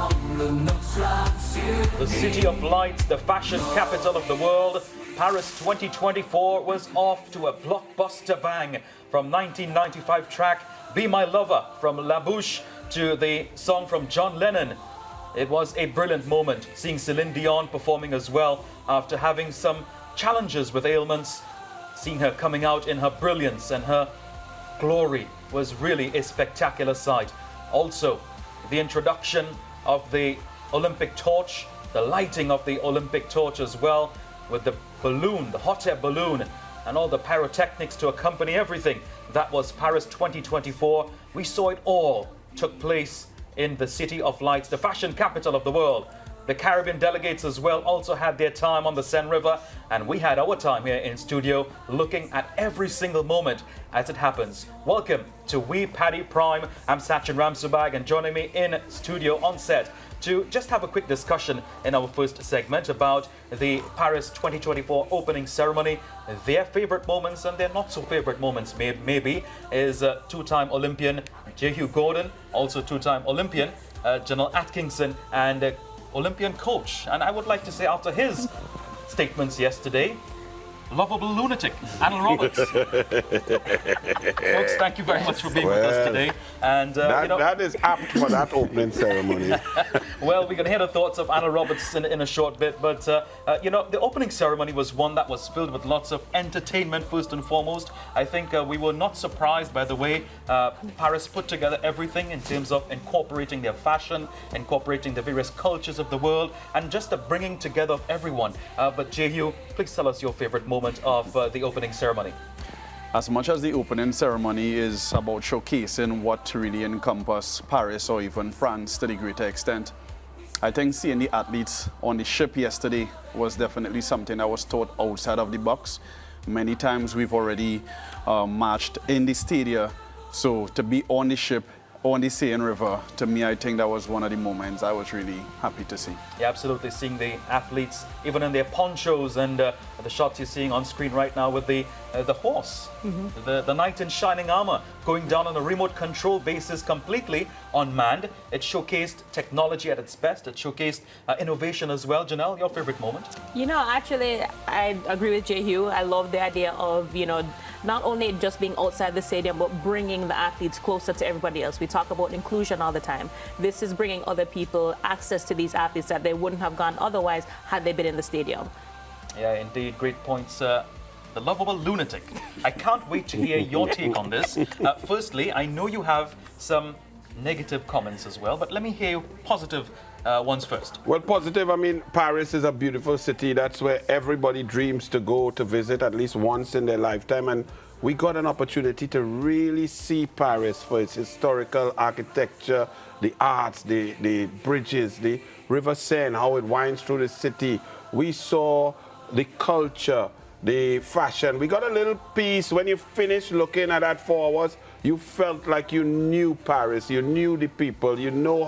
The city of lights, the fashion capital of the world, Paris 2024 was off to a blockbuster bang. From 1995 track Be My Lover from La Bouche to the song from John Lennon. It was a brilliant moment seeing Celine Dion performing as well after having some challenges with ailments. Seeing her coming out in her brilliance and her glory was really a spectacular sight. Also, the introduction of the Olympic torch, the lighting of the Olympic torch as well, with the balloon, the hot air balloon, and all the pyrotechnics to accompany everything. That was Paris 2024. We saw it all took place in the City of Lights, the fashion capital of the world. The Caribbean delegates as well also had their time on the Seine River, and we had our time here in studio looking at every single moment as it happens. Welcome to We Paddy Prime. I'm Sachin Ramsubag, and joining me in studio on set to just have a quick discussion in our first segment about the Paris 2024 opening ceremony, their favorite moments and their not so favorite moments maybe, is two-time Olympian Edghill Gordon, also two-time Olympian Janelle Atkinson, and Olympian coach. And I would like to say, after his statements yesterday, lovable lunatic, Anna Roberts. Folks, thank you very much for being with us today. And that is apt for that opening ceremony. Well, we're going to hear the thoughts of Anna Roberts in a short bit, but the opening ceremony was one that was filled with lots of entertainment first and foremost. I think we were not surprised by the way Paris put together everything in terms of incorporating their fashion, incorporating the various cultures of the world, and just the bringing together of everyone. But Jehu, please tell us your favorite moment of the opening ceremony. As much as the opening ceremony is about showcasing what really encompass Paris or even France to the greater extent, I think seeing the athletes on the ship yesterday was definitely something that was taught outside of the box. Many times we've already marched in the stadia, so to be on the ship, on the Seine River, to me, I think that was one of the moments I was really happy to see. Yeah, absolutely. Seeing the athletes, even in their ponchos, and the shots you're seeing on screen right now with the horse, the knight in shining armor, going down on a remote control basis, completely unmanned. It showcased technology at its best. It showcased innovation as well. Janelle, your favorite moment? Actually, I agree with Jehu. I love the idea of, not only just being outside the stadium, but bringing the athletes closer to everybody else. We talk about inclusion all the time. This is bringing other people access to these athletes that they wouldn't have gone otherwise had they been in the stadium. Yeah, indeed. Great points. The lovable lunatic. I can't wait to hear your take on this. Firstly, I know you have some negative comments as well, but let me hear positive ones first. Well, positive, I mean, Paris is a beautiful city. That's where everybody dreams to go to visit at least once in their lifetime. And we got an opportunity to really see Paris for its historical architecture, the arts, the bridges, the River Seine, how it winds through the city. We saw the culture, the fashion. We got a little piece. When you finish looking at that 4 hours, you felt like you knew Paris, you knew the people, you know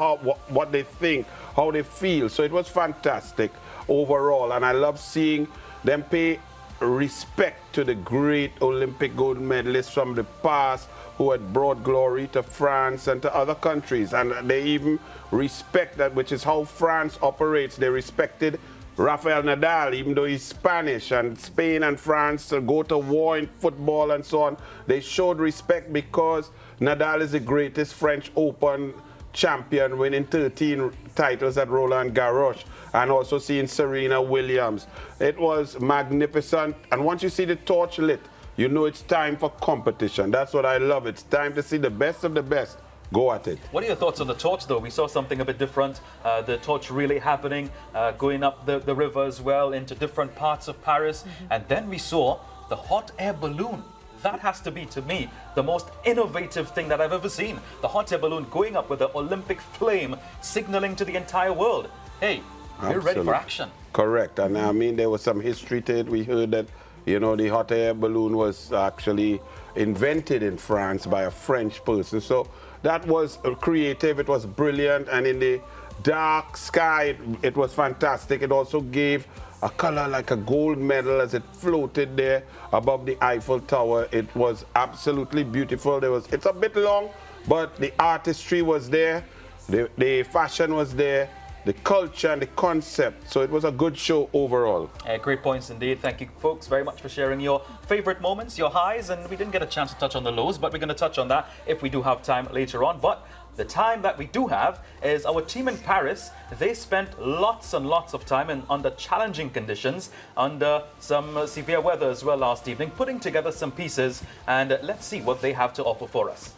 what they think, how they feel. So it was fantastic overall, and I love seeing them pay respect to the great Olympic gold medalists from the past who had brought glory to France and to other countries. And they even respect that, which is how France operates. They respected Rafael Nadal, even though he's Spanish, and Spain and France go to war in football and so on. They showed respect because Nadal is the greatest French Open champion, winning 13 titles at Roland Garros, and also seeing Serena Williams. It was magnificent, and once you see the torch lit, you know it's time for competition. That's what I love. It's time to see the best of the best. Go at it. What are your thoughts on the torch, though? We saw something a bit different. The torch really happening, going up the river as well into different parts of Paris. And then we saw the hot air balloon. That has to be, to me, the most innovative thing that I've ever seen. The hot air balloon going up with the Olympic flame, signaling to the entire world, hey, we're ready for action. Correct. And I mean, there was some history to it. We heard that, the hot air balloon was actually invented in France by a French person. So that was creative, it was brilliant, and in the dark sky, it was fantastic. It also gave a color like a gold medal as it floated there above the Eiffel Tower. It was absolutely beautiful. It's a bit long, but the artistry was there. The fashion was there, the culture and the concept. So it was a good show overall. Great points indeed. Thank you, folks, very much for sharing your favorite moments, your highs, and we didn't get a chance to touch on the lows, but we're going to touch on that if we do have time later on. But the time that we do have is our team in Paris. They spent lots and lots of time under challenging conditions, under some severe weather as well last evening, putting together some pieces, and let's see what they have to offer for us.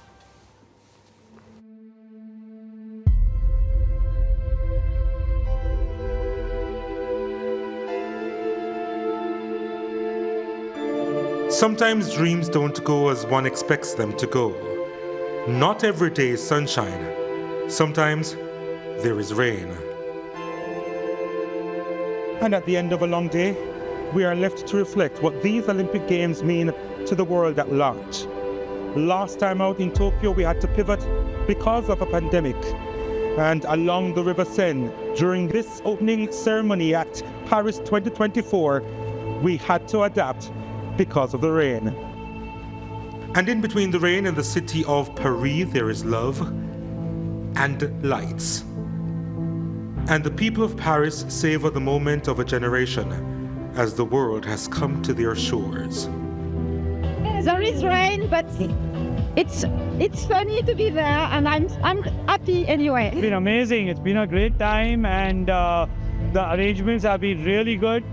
Sometimes dreams don't go as one expects them to go. Not every day is sunshine. Sometimes there is rain. And at the end of a long day, we are left to reflect what these Olympic Games mean to the world at large. Last time out in Tokyo, we had to pivot because of a pandemic. And along the River Seine, during this opening ceremony at Paris 2024, we had to adapt because of the rain. And in between the rain and the city of Paris, there is love and lights. And the people of Paris savor the moment of a generation as the world has come to their shores. There is rain, but it's funny to be there, and I'm happy anyway. It's been amazing. It's been a great time, and the arrangements have been really good.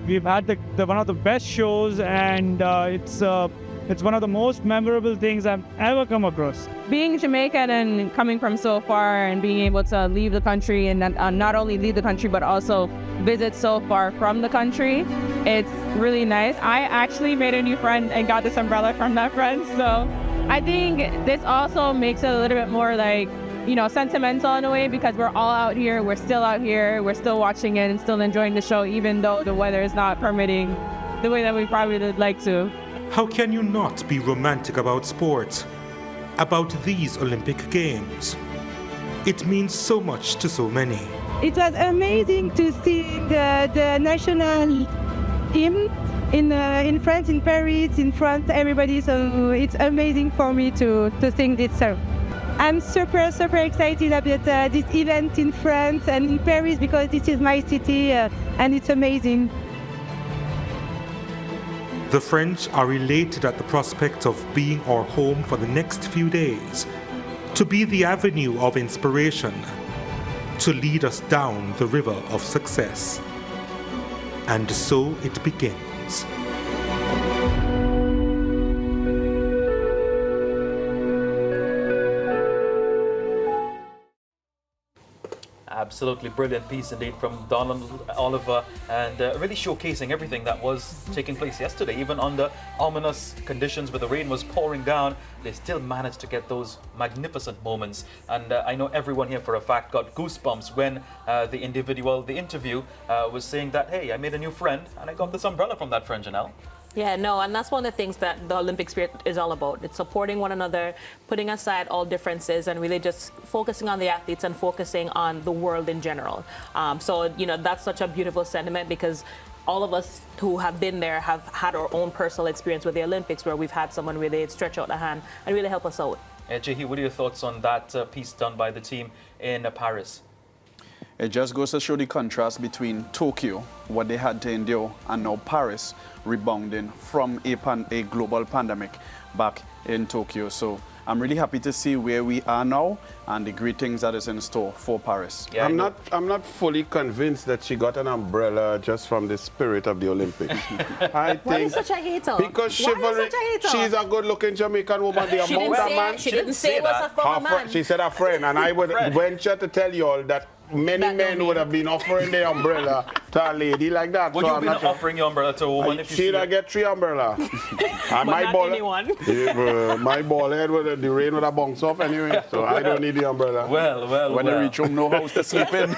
We've had the one of the best shows, and it's one of the most memorable things I've ever come across. Being Jamaican and coming from so far and being able to leave the country and not only leave the country but also visit so far from the country, it's really nice. I actually made a new friend and got this umbrella from that friend, so I think this also makes it a little bit more like, you know, sentimental in a way, because we're all out here, we're still out here, we're still watching it and still enjoying the show, even though the weather is not permitting the way that we probably would like to. How can you not be romantic about sports, about these Olympic Games? It means so much to so many. It was amazing to see the national team in France, in Paris, in France, everybody. So it's amazing for me to sing this song. I'm super excited about this event in France and in Paris, because this is my city and it's amazing. The French are elated at the prospect of being our home for the next few days, to be the avenue of inspiration, to lead us down the river of success. And so it begins. Absolutely brilliant piece indeed from Donald Oliver, and really showcasing everything that was taking place yesterday. Even under ominous conditions where the rain was pouring down, they still managed to get those magnificent moments. And I know everyone here for a fact got goosebumps when the interview was saying that, hey, I made a new friend and I got this umbrella from that friend, Janelle. Yeah, no, and that's one of the things that the Olympic spirit is all about. It's supporting one another, putting aside all differences, and really just focusing on the athletes and focusing on the world in general. So, you know, that's such a beautiful sentiment, because all of us who have been there have had our own personal experience with the Olympics, where we've had someone really stretch out a hand and really help us out. Jehi, what are your thoughts on that piece done by the team in Paris? It just goes to show the contrast between Tokyo, what they had to endure, and now Paris rebounding from a global pandemic back in Tokyo. So I'm really happy to see where we are now and the great things that is in store for Paris. Yeah, I'm not fully convinced that she got an umbrella just from the spirit of the Olympics. I think Why are you such a hater? because chivalry, she's a good-looking Jamaican woman. The She amount didn't of say, man she didn't say it was a former man. she said a friend, and I would venture to tell you all that many That men don't would have been offering the umbrella to a lady like that. Would so you I'm be not sure. offering your umbrella to a woman if you see She'd her? get 3 umbrellas. And But not anyone. My ball head, the rain would have bounced off anyway, so I don't need the umbrella. When they reach home, no house to sleep in.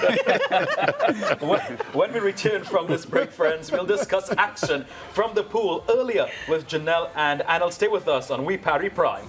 When we return from this break, friends, we'll discuss action from the pool earlier with Janelle and Anil. Stay with us on We Paris Prime.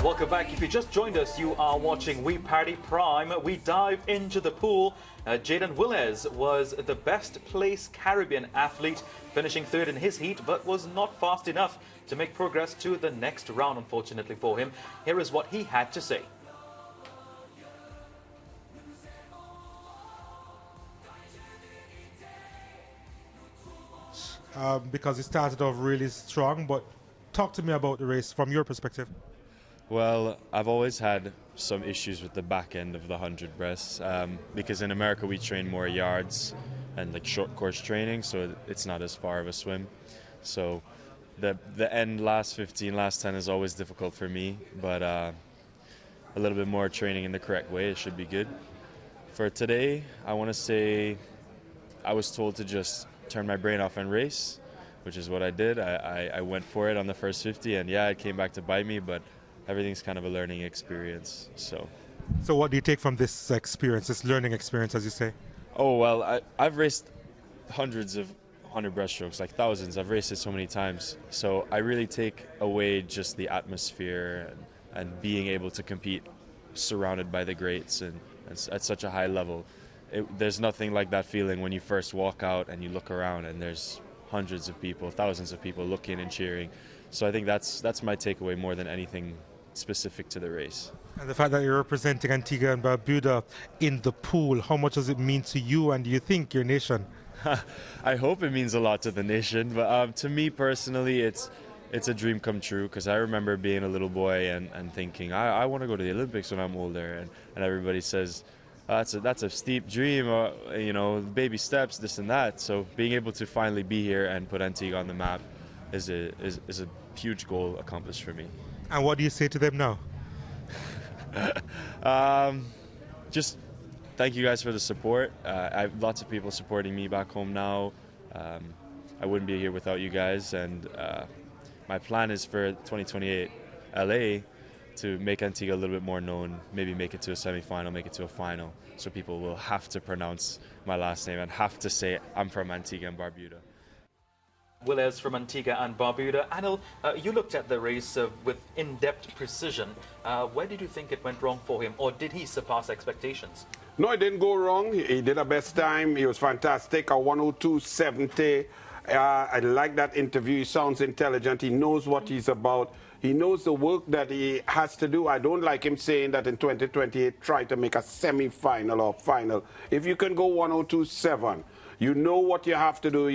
Welcome back. If you just joined us, you are watching We Party Prime. We dive into the pool. Jaden Willez was the best placed Caribbean athlete, finishing third in his heat, but was not fast enough to make progress to the next round, unfortunately for him. Here is what he had to say. Because it started off really strong, but talk to me about the race from your perspective. Well, I've always had some issues with the back end of the 100 breasts because in America we train more yards and like short course training, so it's not as far of a swim. So the end, last 15, last 10 is always difficult for me, but a little bit more training in the correct way, it should be good. For today, I want to say I was told to just turn my brain off and race, which is what I did. I went for it on the first 50, and yeah, it came back to bite me, but everything's kind of a learning experience. So what do you take from this experience, this learning experience, as you say? Oh, well, I've raced hundreds of 100 breaststrokes, like thousands. I've raced it so many times. So I really take away just the atmosphere and being able to compete surrounded by the greats and at such a high level. There's nothing like that feeling when you first walk out and you look around and there's hundreds of people, thousands of people looking and cheering. So I think that's my takeaway more than anything specific to the race. And the fact that you're representing Antigua and Barbuda in the pool, how much does it mean to you and do you think your nation? I hope it means a lot to the nation, but to me personally, it's a dream come true because I remember being a little boy and thinking, I want to go to the Olympics when I'm older, and everybody says, that's a steep dream, baby steps, this and that. So being able to finally be here and put Antigua on the map is a huge goal accomplished for me. And what do you say to them now? Just thank you guys for the support. I have lots of people supporting me back home now. I wouldn't be here without you guys, and my plan is for 2028 LA to make Antigua a little bit more known, maybe make it to a semi-final, make it to a final, so people will have to pronounce my last name and have to say I'm from Antigua and Barbuda. Willez from Antigua and Barbuda. Anil, you looked at the race with in-depth precision. Where did you think it went wrong for him, or did he surpass expectations? No, it didn't go wrong. He did a best time. He was fantastic, a 102.70. I like that interview. He sounds intelligent. He knows what he's about. He knows the work that he has to do. I don't like him saying that in 2028, try to make a semi-final or final. If you can go 102.7, you know what you have to do.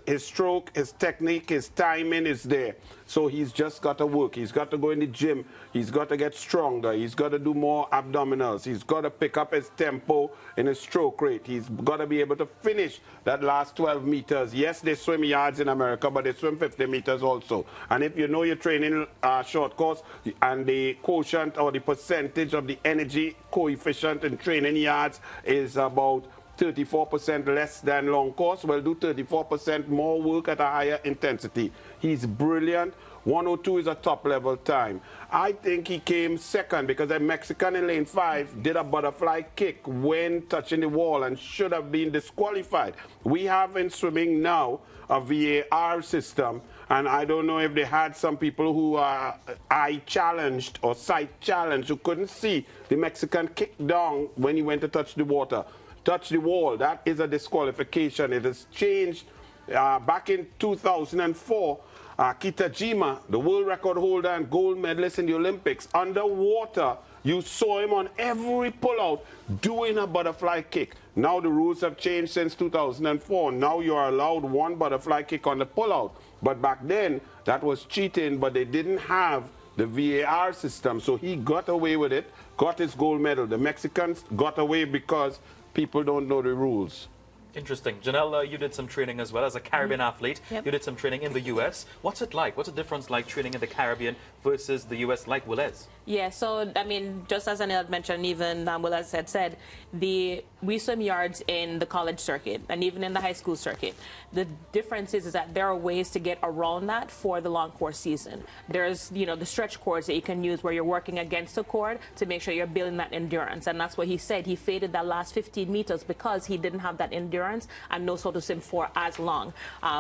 His stroke, his technique, his timing is there. So he's just got to work. He's got to go in the gym. He's got to get stronger. He's got to do more abdominals. He's got to pick up his tempo in his stroke rate. He's got to be able to finish that last 12 meters. Yes, they swim yards in America, but they swim 50 meters also. And if you know you're training short course and the quotient or the percentage of the energy coefficient in training yards is about 34% less than long course, well, do 34% more work at a higher intensity. He's brilliant. 102 is a top-level time. I think he came second because a Mexican in lane 5 did a butterfly kick when touching the wall and should have been disqualified. We have in swimming now a VAR system, and I don't know if they had some people who are eye-challenged or sight-challenged who couldn't see the Mexican kick down when he went to touch the water. Touch the wall, that is a disqualification. It has changed. Back in 2004, Kitajima, the world record holder and gold medalist in the Olympics, underwater, you saw him on every pullout doing a butterfly kick. Now the rules have changed since 2004. Now you are allowed one butterfly kick on the pullout. But back then, that was cheating, but they didn't have the VAR system. So he got away with it, got his gold medal. The Mexicans got away because people don't know the rules. Interesting. Janelle, you did some training as well as a Caribbean athlete. Yep. You did some training in the U.S. What's it like? What's the difference like training in the Caribbean versus the U.S. like Willez? Yeah, so, I mean, just as Anil had mentioned, even Willez had said, we swim yards in the college circuit and even in the high school circuit. The difference is that there are ways to get around that for the long course season. There's, the stretch cords that you can use where you're working against the cord to make sure you're building that endurance. And that's what he said. He faded that last 15 meters because he didn't have that endurance endurance and knows how to swim for as long.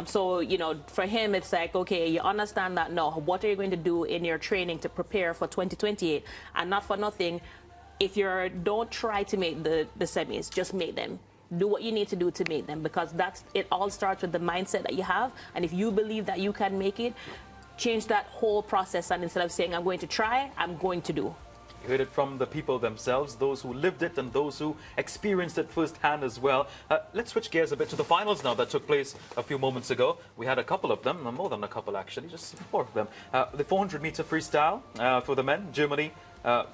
So, you know, for him, it's like, okay, you understand that now. What are you going to do in your training to prepare for 2028? And not for nothing, if you're, don't try to make the semis, just make them. Do what you need to do to make them, because it all starts with the mindset that you have. And if you believe that you can make it, change that whole process, and instead of saying I'm going to try, I'm going to do. You heard it from the people themselves, those who lived it and those who experienced it firsthand as well. Let's switch gears a bit to the finals now that took place a few moments ago. We had a couple of them, more than a couple actually, just 4 of them. The 400-meter freestyle for the men, Germany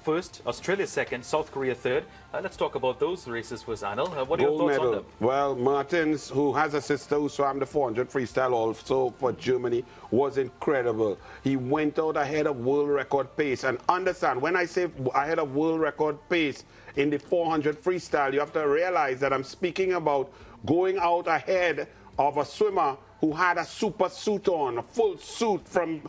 first, Australia second, South Korea third. Let's talk about those races first, Anil. What are your thoughts on them? Well, Martins, who has a sister who swam the 400 freestyle also for Germany, was incredible. He went out ahead of world record pace. And understand, when I say ahead of world record pace in the 400 freestyle, you have to realize that I'm speaking about going out ahead of a swimmer who had a super suit on, a full suit from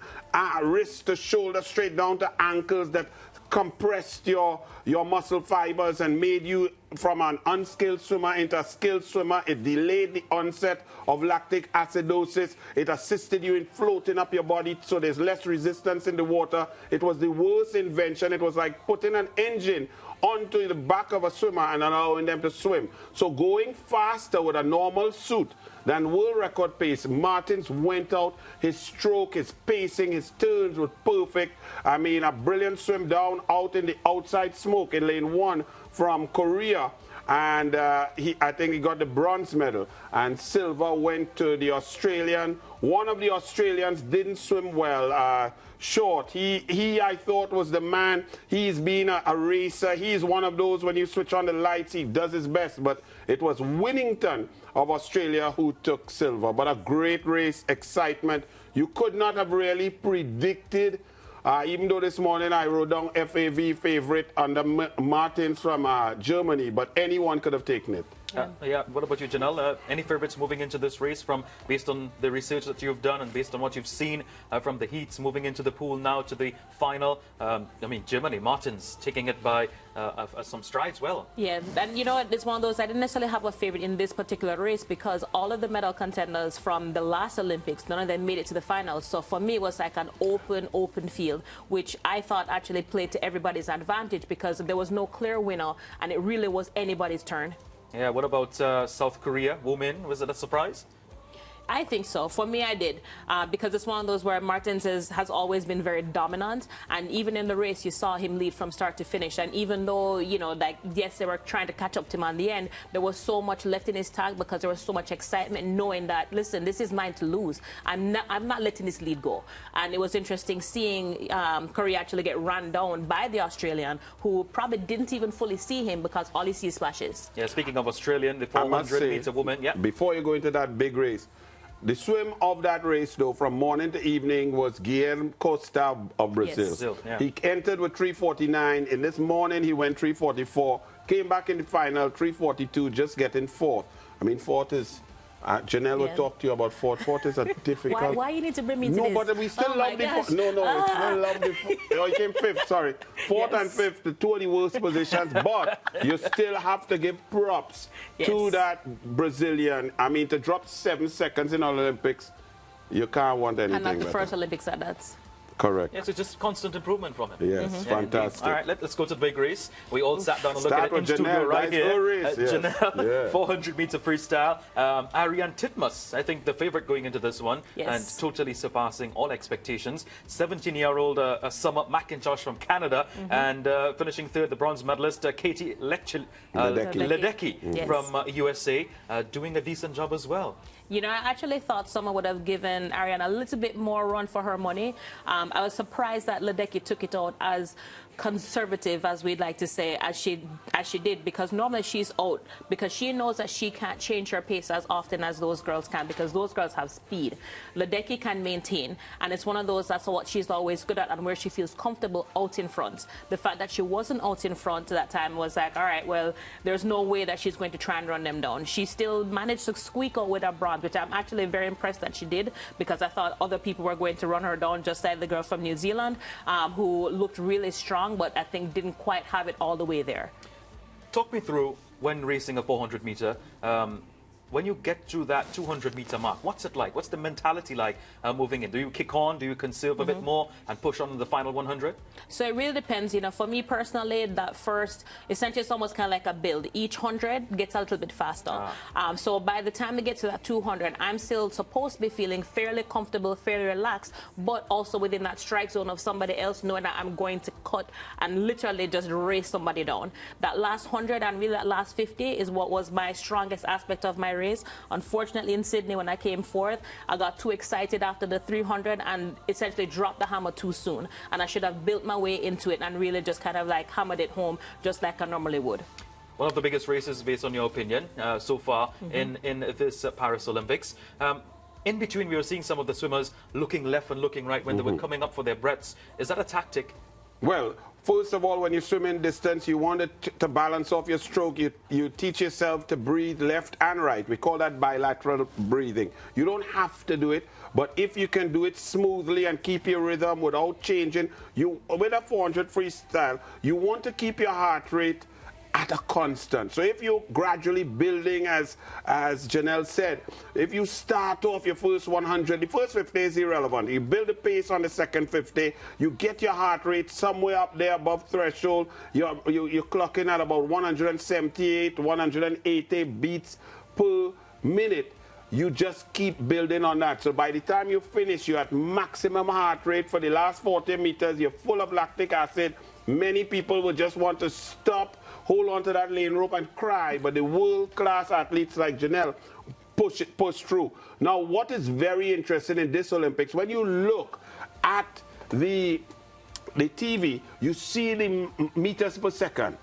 wrist to shoulder, straight down to ankles, that compressed your muscle fibers and made you from an unskilled swimmer into a skilled swimmer. It delayed the onset of lactic acidosis. It assisted you in floating up your body so there's less resistance in the water. It was the worst invention. It was like putting an engine onto the back of a swimmer and allowing them to swim. So going faster with a normal suit than world record pace, Martins went out. His stroke, his pacing, his turns were perfect. I mean, a brilliant swim down out in the outside smoke in lane 1 from Korea. And I think he got the bronze medal. And silver went to the Australian. One of the Australians didn't swim well. Short. He I thought was the man. He's been a racer. He's one of those, when you switch on the lights, he does his best. But it was Winnington of Australia who took silver. But a great race, excitement. You could not have really predicted, even though this morning I wrote down FAV favorite under Martins from Germany, but anyone could have taken it. Yeah. What about you, Janelle? Any favorites moving into this race based on the research that you've done and based on what you've seen from the heats moving into the pool now to the final? I mean, Germany, Martins taking it by some strides well. Yeah, and you know what? It's one of those, I didn't necessarily have a favorite in this particular race because all of the medal contenders from the last Olympics, none of them made it to the finals. So for me, it was like an open field, which I thought actually played to everybody's advantage because there was no clear winner and it really was anybody's turn. Yeah, what about South Korea, women? Was it a surprise? I think so. For me, I did. Because it's one of those where Martins has always been very dominant. And even in the race, you saw him lead from start to finish. And even though, you know, like, yes, they were trying to catch up to him on the end, there was so much left in his tag because there was so much excitement knowing that, listen, this is mine to lose. I'm not letting this lead go. And it was interesting seeing Korea actually get run down by the Australian, who probably didn't even fully see him because all he sees splashes. Yeah, speaking of Australian, the 400-meter woman. Yeah. Before you go into that big race, the swim of that race, though, from morning to evening was Guilherme Costa of Brazil. Yes, Brazil, yeah. He entered with 3:49. In this morning, he went 3:44. Came back in the final, 3:42, just getting fourth. I mean, fourth is... Janelle will talk to you about fourth. Fourth is a difficult... Why you need to bring me to this? No, but we still love the fourth. No, we still love the fourth. Oh, he came fifth, sorry. Fourth and fifth, the two of the worst positions. But you still have to give props to that Brazilian. I mean, to drop 7 seconds in Olympics, you can't want anything and not the better. first Olympics at that. Correct. Yes, it's just constant improvement from him. Yes, fantastic. All right, let's go to the big race. We all sat down and looked at it in Janelle, studio right here. Race, yes. Janelle, 400-meter freestyle. Ariane Titmus, I think the favorite going into this one, and totally surpassing all expectations. 17-year-old Summer McIntosh from Canada, and finishing third, the bronze medalist Katie Ledecky from USA, doing a decent job as well. You know, I actually thought Summer would have given Ariane a little bit more run for her money. I was surprised that Ledecky took it out as conservative, as we'd like to say, as she did, because normally she's out because she knows that she can't change her pace as often as those girls can because those girls have speed. Ledecky can maintain, and it's one of those, that's what she's always good at and where she feels comfortable out in front. The fact that she wasn't out in front at that time was like, all right, well, there's no way that she's going to try and run them down. She still managed to squeak out with her bronze, which I'm actually very impressed that she did because I thought other people were going to run her down, just like the girl from New Zealand who looked really strong, but I think didn't quite have it all the way there. Talk me through when racing a 400 meter. when you get to that 200-meter mark, what's it like? What's the mentality like moving in? Do you kick on? Do you conserve a bit more and push on the final 100? So it really depends. You know, for me personally, that first, essentially it's almost kind of like a build. Each 100 gets a little bit faster. So by the time we get to that 200, I'm still supposed to be feeling fairly comfortable, fairly relaxed, but also within that strike zone of somebody else, knowing that I'm going to cut and literally just race somebody down. That last 100 and really that last 50 is what was my strongest aspect of my race. Unfortunately, in Sydney, when I came fourth, I got too excited after the 300 and essentially dropped the hammer too soon. And I should have built my way into it and really just kind of like hammered it home just like I normally would. One of the biggest races, based on your opinion, so far in this Paris Olympics. In between, we were seeing some of the swimmers looking left and looking right when they were coming up for their breaths. Is that a tactic? Well, first of all, when you swim in distance, you want to balance off your stroke. You teach yourself to breathe left and right. We call that bilateral breathing. You don't have to do it, but if you can do it smoothly and keep your rhythm without changing, with a 400 freestyle, you want to keep your heart rate at a constant. So if you're gradually building, as Janelle said, if you start off your first 100, the first 50 is irrelevant. You build a pace on the second 50, you get your heart rate somewhere up there above threshold, you're clocking at about 178, 180 beats per minute. You just keep building on that. So by the time you finish, you're at maximum heart rate for the last 40 meters, you're full of lactic acid. Many people will just want to stop, hold on to that lane rope and cry, but the world-class athletes like Janelle push through. Now, what is very interesting in this Olympics, when you look at the TV, you see the meters per second.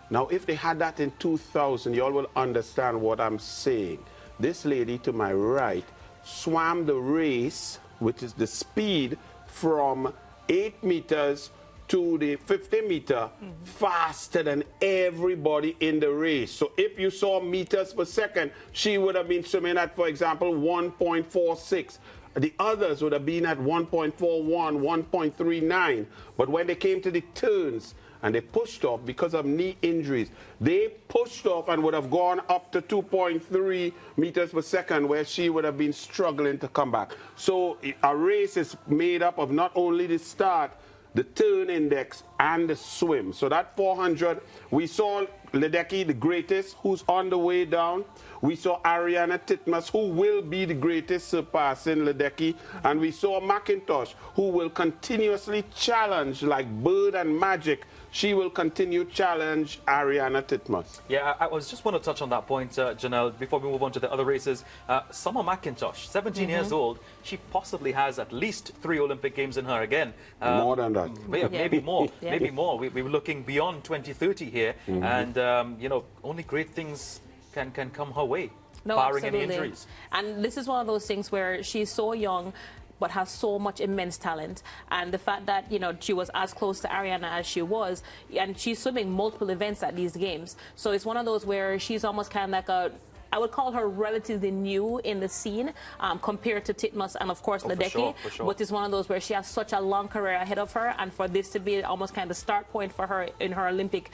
Now, if they had that in 2000, you all will understand what I'm saying. This lady to my right swam the race, which is the speed from 8 meters to the 50 meter faster than everybody in the race. So if you saw meters per second, she would have been swimming at, for example, 1.46. The others would have been at 1.41, 1.39. But when they came to the turns and they pushed off because of knee injuries, they pushed off and would have gone up to 2.3 meters per second, where she would have been struggling to come back. So a race is made up of not only the start, the turn index, and the swim. So that 400, we saw Ledecky, the greatest, who's on the way down. We saw Ariana Titmus, who will be the greatest, surpassing Ledecky. And we saw McIntosh, who will continuously challenge like Bird and Magic. She will continue challenge Ariana Titmus. Yeah, I was just want to touch on that point, Janelle, before we move on to the other races. Summer McIntosh, 17 years old, she possibly has at least 3 Olympic Games in her again. More than that. Maybe more, maybe more. We're looking beyond 2030 here, and, you know, only great things can come her way, barring any injuries. And this is one of those things where she's so young, but has so much immense talent. And the fact that, you know, she was as close to Ariana as she was, and she's swimming multiple events at these games. So it's one of those where she's almost kind of like a, I would call her relatively new in the scene compared to Titmus and, of course, Ledecky. For sure. But it's one of those where she has such a long career ahead of her, and for this to be almost kind of the start point for her in her Olympic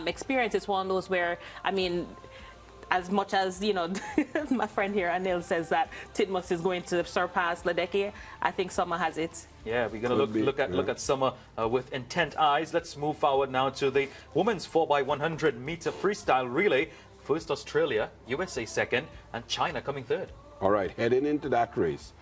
experience, it's one of those where, I mean, as much as, you know, my friend here, Anil, says that Titmus is going to surpass Ledecky, I think Summer has it. Yeah, we're going to look at Summer with intent eyes. Let's move forward now to the women's 4x100 meter freestyle relay. First Australia, USA second, and China coming third. All right, heading into that race,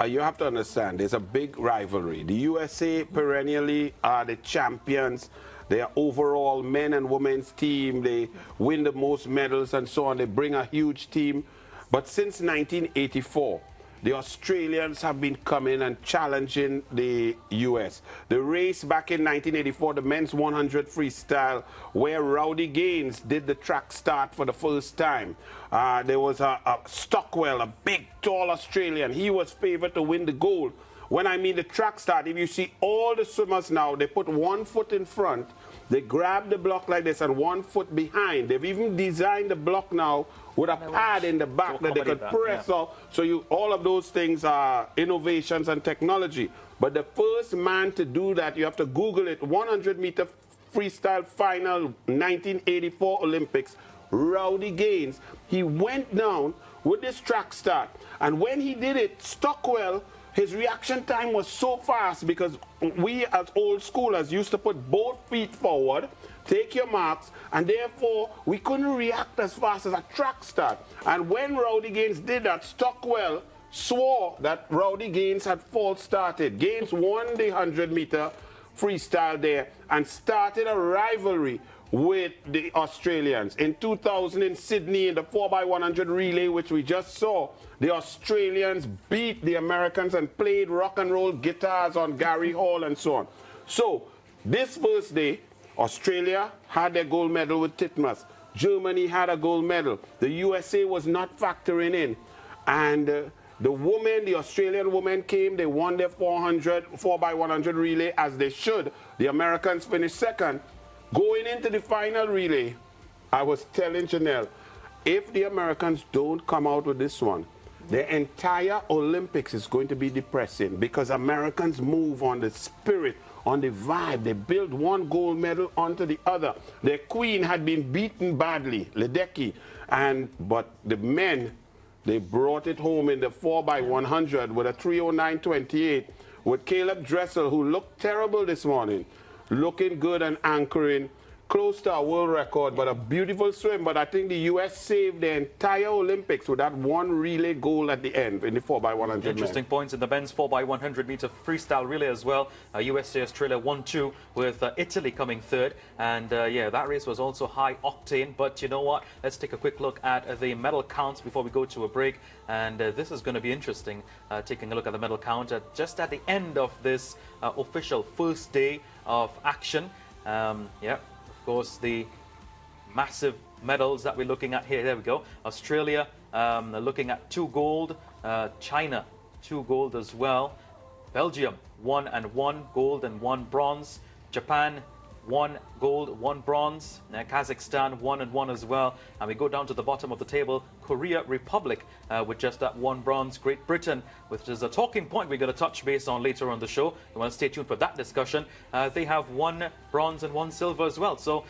you have to understand there's a big rivalry. The USA perennially are the champions. Their overall men and women's team, they win the most medals and so on. They bring a huge team. But since 1984, the Australians have been coming and challenging the US. The race back in 1984, the men's 100 freestyle, where Rowdy Gaines did the track start for the first time. There was a Stockwell, a big, tall Australian. He was favored to win the gold. When I mean the track start, if you see all the swimmers now, they put 1 foot in front, they grab the block like this and 1 foot behind. They've even designed the block now with a pad in the back that they could press off. So all of those things are innovations and technology. But the first man to do that, you have to Google it, 100 meter freestyle final, 1984 Olympics, Rowdy Gaines. He went down with this track start. And when he did it, Stockwell, his reaction time was so fast because we as old schoolers used to put both feet forward, take your marks, and therefore we couldn't react as fast as a track start. And when Rowdy Gaines did that, Stockwell swore that Rowdy Gaines had false started. Gaines won the 100-meter freestyle there and started a rivalry with the Australians. In 2000 in Sydney, in the 4x100 relay, which we just saw, the Australians beat the Americans and played rock and roll guitars on Gary Hall and so on. So this first day, Australia had their gold medal with Titmus. Germany had a gold medal. The USA was not factoring in. And the Australian women came, they won their 4x100 relay as they should. The Americans finished second. Going into the final relay, I was telling Janelle, if the Americans don't come out with this one, the entire Olympics is going to be depressing because Americans move on the spirit, on the vibe. They build one gold medal onto the other. Their queen had been beaten badly, Ledecky, but the men, they brought it home in the 4x100 with a 309.28 with Caleb Dressel, who looked terrible this morning, looking good and anchoring, close to a world record, but a beautiful swim. But I think the U.S. saved the entire Olympics with that one relay goal at the end in the 4x100. Interesting points in the men's 4x100 meter freestyle relay as well. USA, Australia 1-2 with Italy coming third. And yeah, that race was also high octane. But you know what? Let's take a quick look at the medal counts before we go to a break. And this is going to be interesting, taking a look at the medal count just at the end of this official first day of action. Yeah. Of course, the massive medals that we're looking at here. There we go. Australia looking at 2 gold. China, 2 gold as well. Belgium, 1 and 1 gold and 1 bronze. Japan, 1 gold, 1 bronze. Kazakhstan, 1 and 1 as well. And we go down to the bottom of the table. Korea Republic with just that 1 bronze. Great Britain, which is a talking point we're going to touch base on later on the show. You want to stay tuned for that discussion. They have 1 bronze and 1 silver as well. So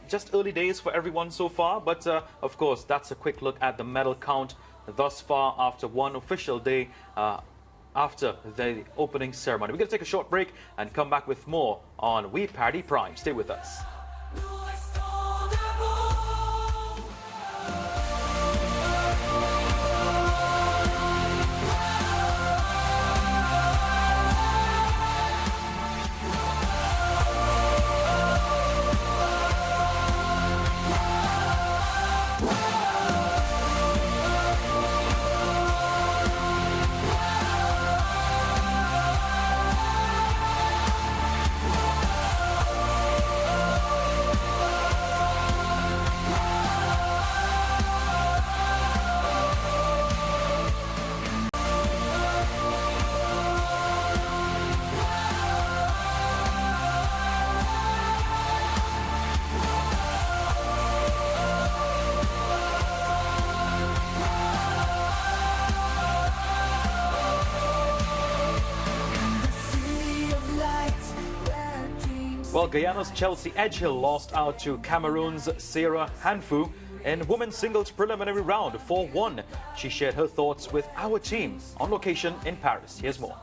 just early days for everyone so far. But of course, that's a quick look at the medal count thus far after one official day after the opening ceremony. We're going to take a short break and come back with more on We Party Prime. Stay with us. Well, Guyana's Chelsea Edghill lost out to Cameroon's Sarah Hanfu in women's singles preliminary round 4-1. She shared her thoughts with our team on location in Paris. Here's more.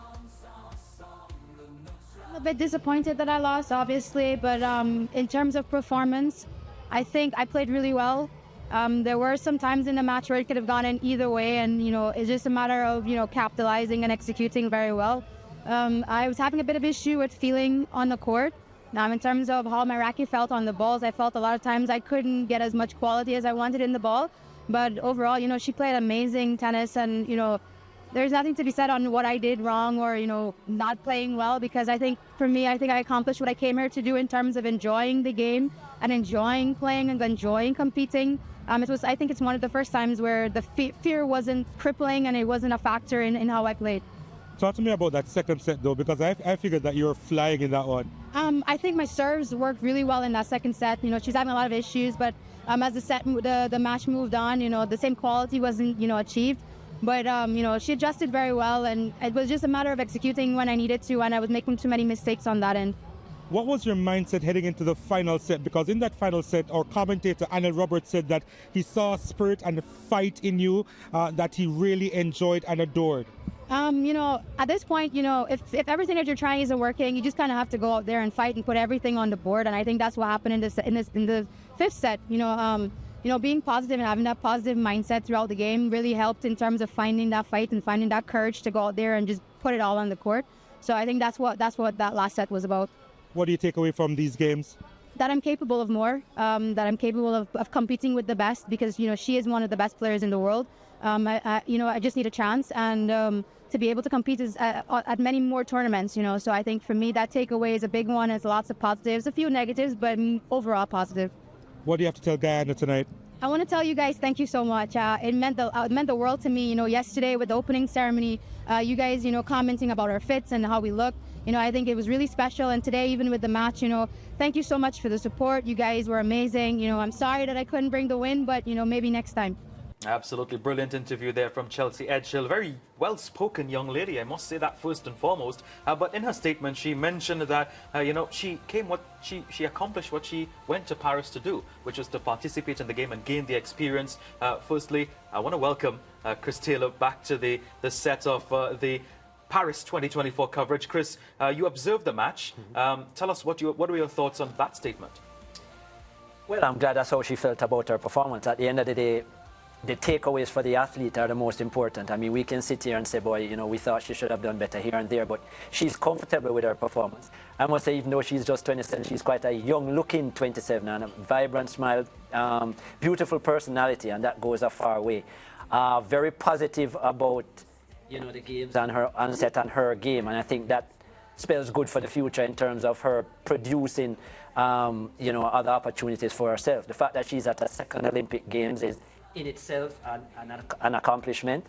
I'm a bit disappointed that I lost, obviously, but in terms of performance, I think I played really well. There were some times in the match where it could have gone in either way, and it's just a matter of capitalizing and executing very well. I was having a bit of issue with feeling on the court. In terms of how my racket felt on the balls, I felt a lot of times I couldn't get as much quality as I wanted in the ball. But overall, she played amazing tennis, and there's nothing to be said on what I did wrong or not playing well, because I think for me, I accomplished what I came here to do in terms of enjoying the game and enjoying playing and enjoying competing. I think it's one of the first times where the fear wasn't crippling and it wasn't a factor in how I played. Talk to me about that second set, though, because I figured that you were flying in that one. I think my serves worked really well in that second set. She's having a lot of issues, but as the match moved on, the same quality wasn't, achieved. But, she adjusted very well, and it was just a matter of executing when I needed to, and I was making too many mistakes on that end. What was your mindset heading into the final set? Because in that final set, our commentator, Anil Roberts, said that he saw spirit and fight in you that he really enjoyed and adored. You know, at this point, you know, if everything that you're trying isn't working, you just kind of have to go out there and fight and put everything on the board. And I think that's what happened in the fifth set. You know, being positive and having that positive mindset throughout the game really helped in terms of finding that fight and finding that courage to go out there and just put it all on the court. So I think that's what that last set was about. What do you take away from these games? That I'm capable of more, that I'm capable of competing with the best, because, you know, she is one of the best players in the world. I just need a chance and to be able to compete at many more tournaments, you know. So I think for me, that takeaway is a big one. It's lots of positives, a few negatives, but overall positive. What do you have to tell Guyana tonight? I want to tell you guys thank you so much. It meant the world to me. You know, yesterday with the opening ceremony, you guys, you know, commenting about our fits and how we look. You know, I think it was really special. And today, even with the match, you know, thank you so much for the support. You guys were amazing. You know, I'm sorry that I couldn't bring the win, but, you know, maybe next time. Absolutely brilliant interview there from Chelsea Edghill. Very well-spoken young lady, I must say that first and foremost. But in her statement, she mentioned that, you know, she accomplished what she went to Paris to do, which was to participate in the game and gain the experience. Firstly, I want to welcome Chris Taylor back to the set of the Paris 2024 coverage. Chris, you observed the match. Tell us what were your thoughts on that statement? Well, I'm glad that's how she felt about her performance. At the end of the day, the takeaways for the athlete are the most important. I mean, we can sit here and say, boy, you know, we thought she should have done better here and there, but she's comfortable with her performance. I must say, even though she's just 27, she's quite a young-looking 27 and a vibrant smile, beautiful personality, and that goes a far way. Very positive about, you know, the games and her onset and her game, and I think that spells good for the future in terms of her producing, you know, other opportunities for herself. The fact that she's at her second Olympic Games is in itself an accomplishment.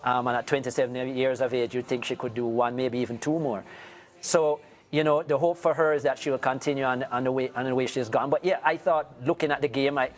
And at 27 years of age, you'd think she could do one, maybe even two more. So, you know, the hope for her is that she will continue on the way she's gone. But yeah, I thought, looking at the game, I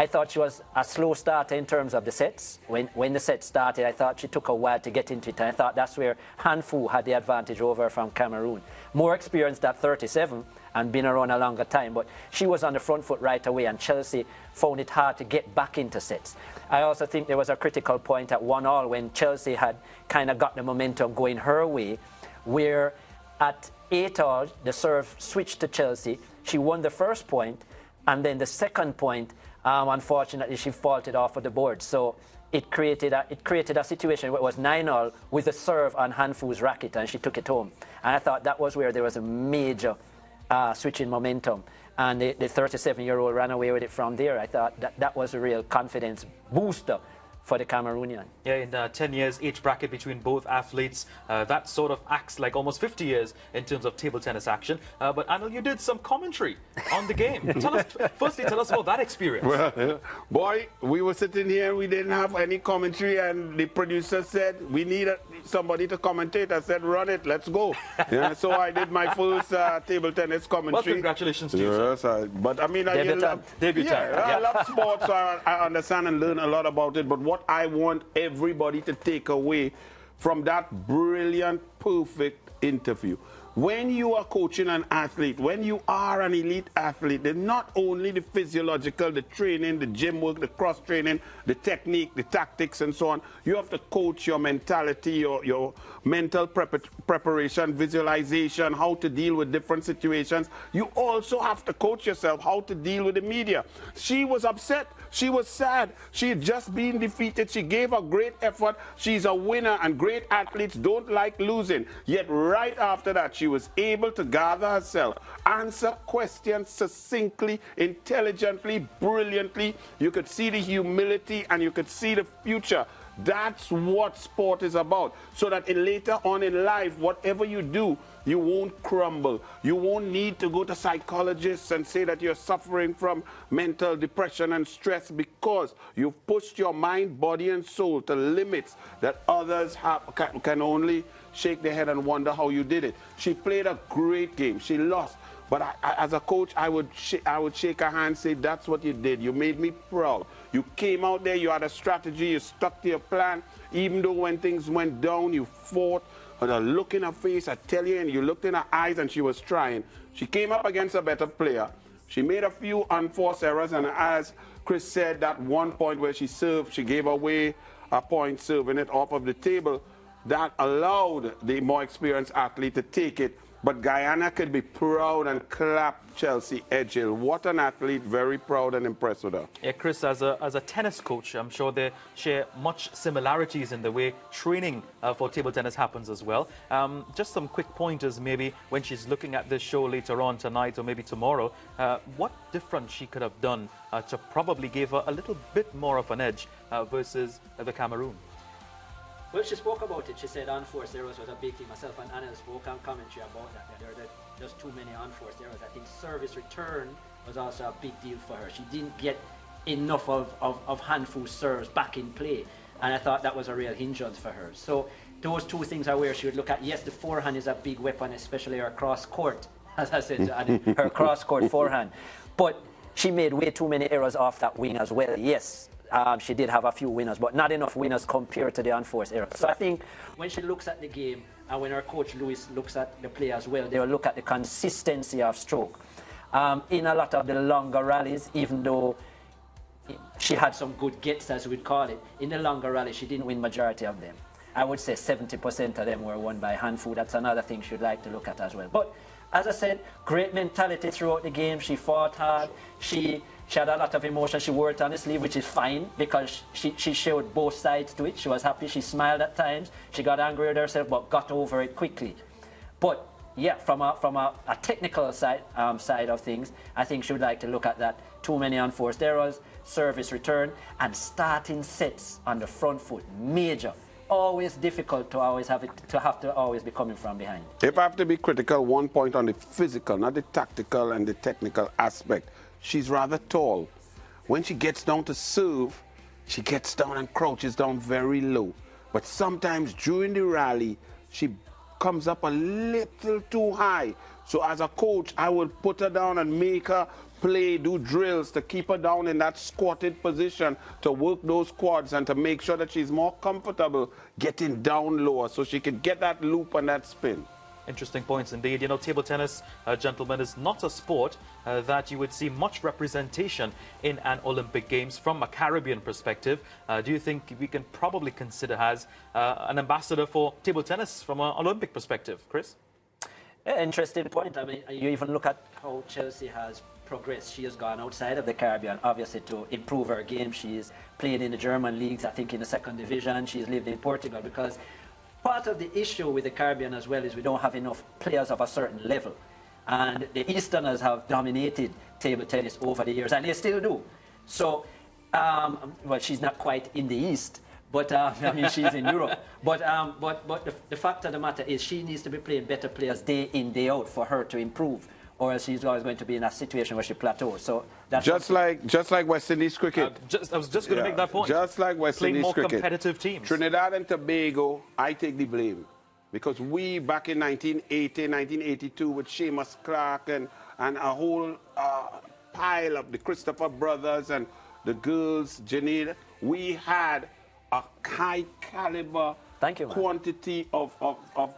thought she was a slow starter in terms of the sets. When the set started, I thought she took a while to get into it. And I thought that's where Han Fu had the advantage over her from Cameroon. More experienced at 37 and been around a longer time, but she was on the front foot right away, and Chelsea found it hard to get back into sets. I also think there was a critical point at 1-1 when Chelsea had kind of got the momentum going her way, where at 8-all, the serve switched to Chelsea. She won the first point, and then the second point, unfortunately, she faulted off of the board. So it created a situation where it was 9-all with a serve on Han Fu's racket, and she took it home. And I thought that was where there was a major switch in momentum, and the 37-year-old ran away with it from there. I thought that was a real confidence booster for the Cameroonian. Yeah, in 10 years, age bracket between both athletes, that sort of acts like almost 50 years in terms of table tennis action. But Anil, you did some commentary on the game. Firstly, tell us about that experience. Well, boy, we were sitting here and we didn't have any commentary, and the producer said, we need somebody to commentate. I said, run it, let's go. Yeah, so I did my first table tennis commentary. Well, congratulations to you, yes, but I mean, Debutant. I love sports, so I understand and learn a lot about it. But what I want everybody to take away from that brilliant, perfect interview. When you are coaching an athlete, when you are an elite athlete, then not only the physiological, the training, the gym work, the cross training, the technique, the tactics, and so on, you have to coach your mentality, your mental preparation, visualization, how to deal with different situations. You also have to coach yourself how to deal with the media. She was upset. She was sad. She had just been defeated. She gave a great effort. She's a winner, and great athletes don't like losing. Yet right after that, she was able to gather herself, answer questions succinctly, intelligently, brilliantly. You could see the humility and you could see the future. That's what sport is about. So that later on in life, whatever you do, you won't crumble. You won't need to go to psychologists and say that you're suffering from mental depression and stress, because you've pushed your mind, body, and soul to limits that others can only shake their head and wonder how you did it. She played a great game. She lost. But as a coach, I would shake her hand and say, that's what you did. You made me proud. You came out there, you had a strategy, you stuck to your plan. Even though when things went down, you fought. With a look in her face, I tell you, and you looked in her eyes and she was trying. She came up against a better player. She made a few unforced errors, and as Chris said, that one point where she served, she gave away a point serving it off of the table. That allowed the more experienced athlete to take it. But Guyana could be proud and clap Chelsea Edghill. What an athlete, very proud and impressed with her. Yeah, Chris, as a tennis coach, I'm sure they share much similarities in the way training for table tennis happens as well. Just some quick pointers maybe when she's looking at this show later on tonight or maybe tomorrow, what difference she could have done to probably give her a little bit more of an edge versus the Cameroon. Well, she spoke about it. She said unforced errors was a big thing. Myself and Anna spoke on commentary about that. There's too many unforced errors. I think service return was also a big deal for her. She didn't get enough of handful serves back in play. And I thought that was a real hindrance for her. So those two things are where she would look at. Yes, the forehand is a big weapon, especially her cross-court, as I said, her cross-court forehand. But she made way too many errors off that wing as well. Yes. She did have a few winners, but not enough winners compared to the unforced errors. So I think when she looks at the game and when her coach Lewis looks at the play as well, they'll look at the consistency of stroke. In a lot of the longer rallies, even though she had some good gets, as we'd call it, in the longer rallies, she didn't win majority of them. I would say 70% of them were won by handful. That's another thing she'd like to look at as well. But as I said, great mentality throughout the game. She fought hard. She had a lot of emotion. She wore it on the sleeve, which is fine because she showed both sides to it. She was happy. She smiled at times. She got angry with herself, but got over it quickly. But yeah, from a technical side of things, I think she would like to look at that. Too many unforced errors, service return, and starting sets on the front foot. Major. Always difficult to always have to always be coming from behind. If I have to be critical, one point on the physical, not the tactical and the technical aspect. She's rather tall. When she gets down to serve, she gets down and crouches down very low. But sometimes during the rally, she comes up a little too high. So as a coach, I will put her down and make her play, do drills to keep her down in that squatted position to work those quads and to make sure that she's more comfortable getting down lower so she can get that loop and that spin. Interesting points indeed. You know, table tennis, gentlemen, is not a sport that you would see much representation in an Olympic Games from a Caribbean perspective. Do you think we can probably consider as an ambassador for table tennis from an Olympic perspective, Chris? Yeah, interesting point. I mean, you even look at how Chelsea has progressed. She has gone outside of the Caribbean, obviously, to improve her game. She's played in the German leagues, I think in the 2nd division. She's lived in Portugal because part of the issue with the Caribbean as well is we don't have enough players of a certain level. And the Easterners have dominated table tennis over the years, and they still do. So, well, she's not quite in the East, but I mean, she's in Europe. But the fact of the matter is she needs to be playing better players day in, day out for her to improve, or else she's always going to be in a situation where she plateaus. So that's just like West Indies cricket. I was just going to make that point. Just like West Indies cricket. Playing more competitive teams. Trinidad and Tobago, I take the blame. Because we, back in 1980, 1982, with Seamus Clark and a whole pile of the Christopher brothers and the girls, Janine, we had a high caliber quantity of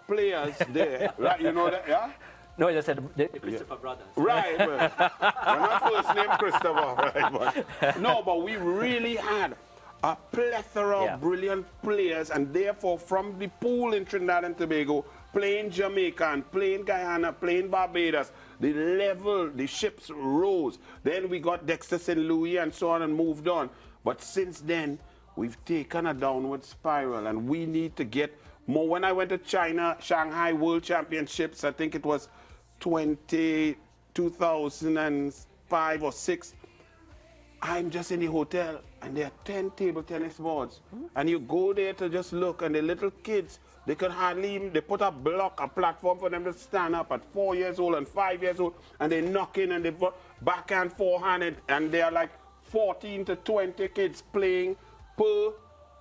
players there. Right? You know that, yeah? No, you said the Christopher brothers. Right. Well, we're not first name Christopher, right? But, no, but we really had a plethora of brilliant players, and therefore from the pool in Trinidad and Tobago, playing Jamaica and playing Guyana, playing Barbados, the level, the ships rose. Then we got Dexter St. Louis and so on and moved on. But since then, we've taken a downward spiral, and we need to get more. When I went to China, Shanghai World Championships, I think it was 2005 or 6, I'm just in the hotel and there are 10 table tennis boards. And you go there to just look, and the little kids, they could hardly even, they put a block, a platform for them to stand up at 4 years old and 5 years old, and they knock in and they put backhand, forehand, and they are like 14 to 20 kids playing per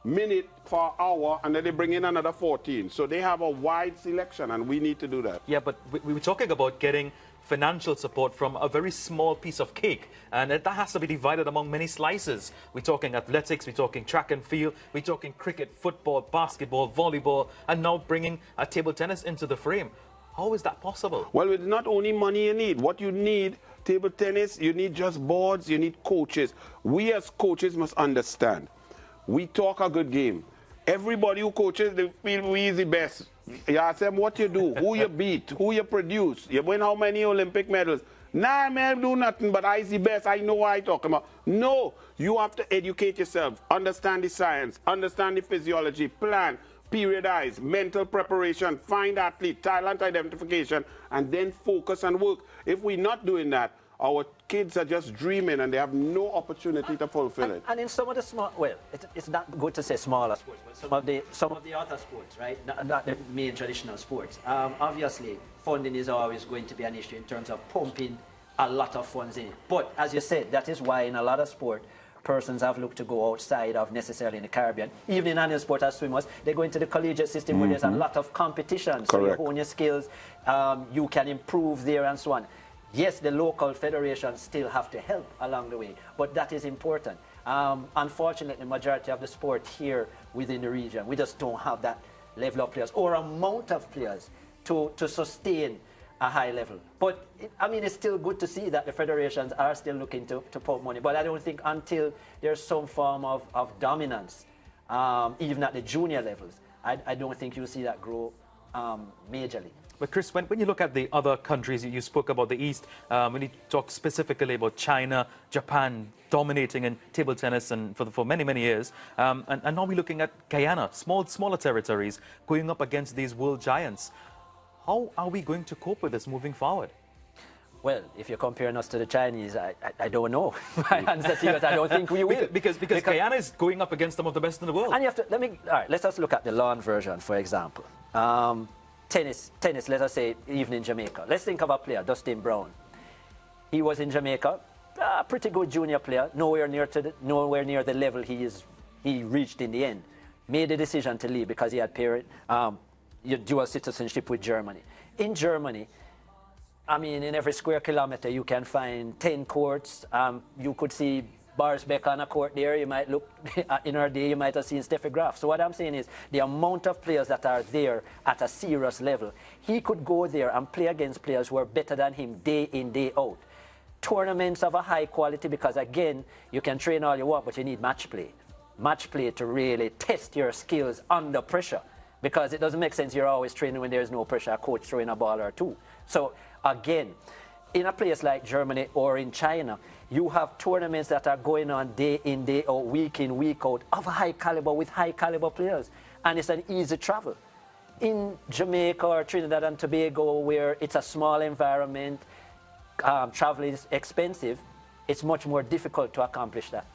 minute for an hour, and then they bring in another 14. So they have a wide selection, and we need to do that. Yeah, but we were talking about getting financial support from a very small piece of cake, and that has to be divided among many slices. We're talking athletics, we're talking track and field, we're talking cricket, football, basketball, volleyball, and now bringing table tennis into the frame. How is that possible? Well, it's not only money you need. What you need, table tennis, you need just boards, you need coaches. We as coaches must understand. We talk a good game. Everybody who coaches, they feel we is the best. You ask them what you do, who you beat, who you produce. You win how many Olympic medals. Nah, man, do nothing, but I the best. I know what I talking about. No, you have to educate yourself, understand the science, understand the physiology, plan, periodize, mental preparation, find athlete, talent identification, and then focus and work. If we're not doing that, our kids are just dreaming and they have no opportunity to fulfill it. And in some of the small, well, it's not good to say smaller sports, but some of the other sports, right? Not the main traditional sports. Obviously, funding is always going to be an issue in terms of pumping a lot of funds in. But as you said, that is why in a lot of sport, persons have looked to go outside of necessarily in the Caribbean. Even in any sport as swimmers, they go into the collegiate system where there's a lot of competition. So you hone your skills, you can improve there and so on. Yes, the local federations still have to help along the way, but that is important. Unfortunately, the majority of the sport here within the region, we just don't have that level of players or amount of players to sustain a high level. But, I mean, it's still good to see that the federations are still looking to pump money, but I don't think until there's some form of dominance, even at the junior levels, I don't think you'll see that grow majorly. But Chris, when you look at the other countries, you spoke about the East, when you talk specifically about China, Japan dominating in table tennis and for many, many years, and now we're looking at Guyana, smaller territories, going up against these world giants. How are we going to cope with this moving forward? Well, if you're comparing us to the Chinese, I don't know. My answer to you is I don't think we will. Because Guyana is going up against some of the best in the world. And you have to, all right, let's just look at the lawn version, for example. Tennis, let us say, even in Jamaica. Let's think of a player, Dustin Brown. He was in Jamaica, a pretty good junior player, nowhere near the level he reached in the end. Made the decision to leave because he had dual citizenship with Germany. In Germany, I mean, in every square kilometer, you can find 10 courts. You could see Boris Becker on a court there. You might look, in our day, you might have seen Steffi Graf. So what I'm saying is the amount of players that are there at a serious level, he could go there and play against players who are better than him day in, day out. Tournaments of a high quality because, again, you can train all you want, but you need match play. Match play to really test your skills under pressure because it doesn't make sense you're always training when there's no pressure, a coach throwing a ball or two. So, again, in a place like Germany or in China, you have tournaments that are going on day in, day out, week in, week out, of a high caliber with high caliber players. And it's an easy travel. In Jamaica or Trinidad and Tobago, where it's a small environment, travel is expensive, it's much more difficult to accomplish that.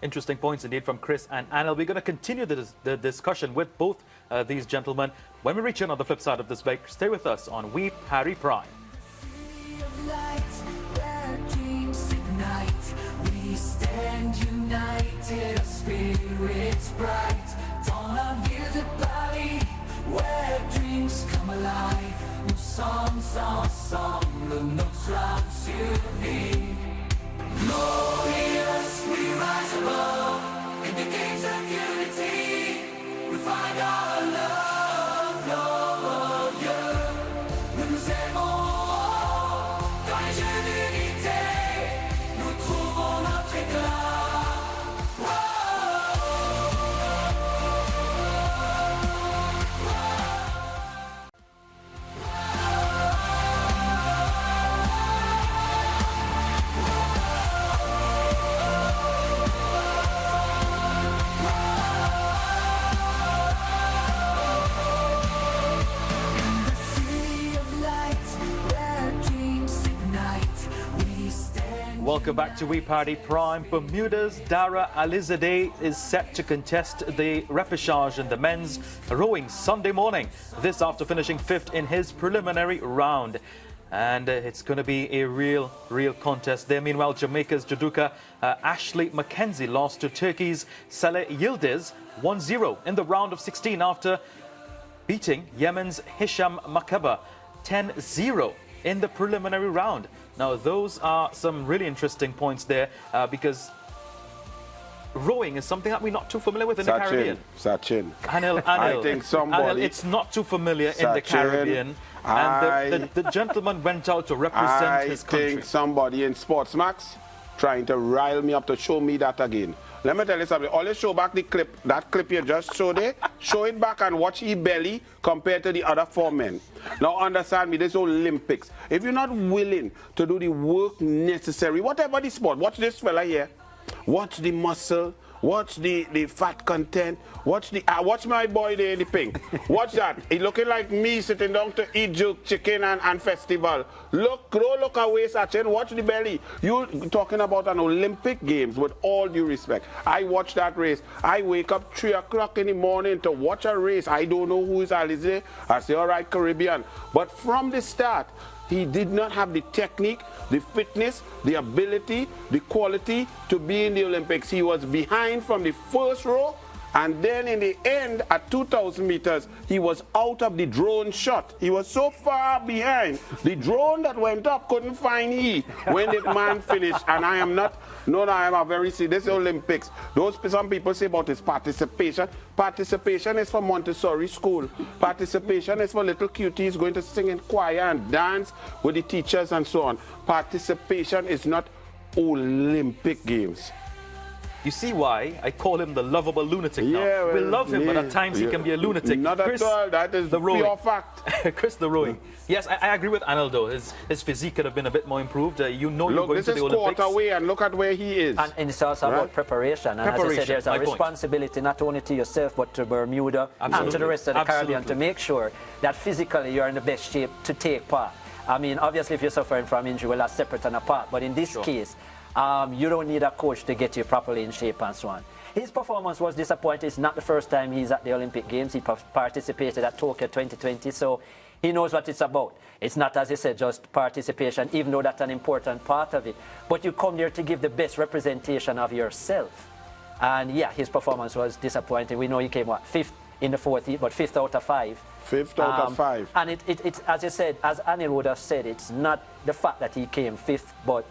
Interesting points indeed from Chris and Anil. We're going to continue the discussion with both these gentlemen when we return on the flip side of this break. Stay with us on We Parry Prime. We stand united, our spirits bright. Dans la ville de Paris, where dreams come alive. Nous sommes ensemble, notre âme survit. Glorious, we rise above. In the gates of unity, we find our love, glorieux. Nous nous aimons dans les jeux d'unité. Nous trouvons notre éclat. Welcome back to We Party Prime. Bermuda's Dara Alizadeh is set to contest the repechage in the men's rowing Sunday morning. This after finishing 5th in his preliminary round. And it's going to be a real contest there. Meanwhile, Jamaica's judoka Ashley Mackenzie lost to Turkey's Saleh Yildiz 1-0 in the round of 16 after beating Yemen's Hisham Makaba 10-0. in the preliminary round. Now, those are some really interesting points there because rowing is something that we're not too familiar with in the Caribbean. Sachin. Anil, I think somebody... it's not too familiar in the Caribbean. And the gentleman went out to represent his country. I think somebody in SportsMax trying to rile me up to show me that again. Let me tell you something. Always show back the clip. That clip you just showed there. Show it back and watch his belly compared to the other 4 men. Now understand me, this Olympics. If you're not willing to do the work necessary, whatever the sport, watch this fella here. Watch the muscle. Watch the fat content. Watch my boy there in the pink. Watch that. He looking like me sitting down to eat jerk chicken and festival. Look away, Sachin. Watch the belly. You talking about an Olympic Games with all due respect. I watch that race. I wake up 3 o'clock in the morning to watch a race. I don't know who is Alize. I say, all right, Caribbean. But from the start, he did not have the technique, the fitness, the ability, the quality to be in the Olympics. He was behind from the first row, and then in the end, at 2,000 meters, he was out of the drone shot. He was so far behind. The drone that went up couldn't find he when the man finished. And I am not, no, I am a very serious Olympics. Some people say about his participation. Participation is for Montessori school. Participation is for little cuties going to sing in choir and dance with the teachers and so on. Participation is not Olympic Games. You see why I call him the lovable lunatic now. Yeah, well, we love him, but at times he can be a lunatic. Not at all. That is the pure fact. Chris, the rowing. Yes, I agree with Anil, though. His physique could have been a bit more improved. You know, you're going to the Olympics. Look, this is quarter way, and look at where he is. And it's also about preparation. And as I said, there's a responsibility not only to yourself, but to Bermuda and to the rest of the Caribbean to make sure that physically you're in the best shape to take part. I mean, obviously, if you're suffering from injury, well, that's separate and apart. But in this case, you don't need a coach to get you properly in shape and so on. His performance was disappointing. It's not the first time he's at the Olympic Games. He participated at Tokyo 2020, so he knows what it's about. It's not, as you said, just participation, even though that's an important part of it. But you come there to give the best representation of yourself. And yeah, his performance was disappointing. We know he came, what, 5th in the 4th heat, but 5th out of 5. 5th out of 5. And it's, as you said, as Anil would have said, it's not the fact that he came 5th, but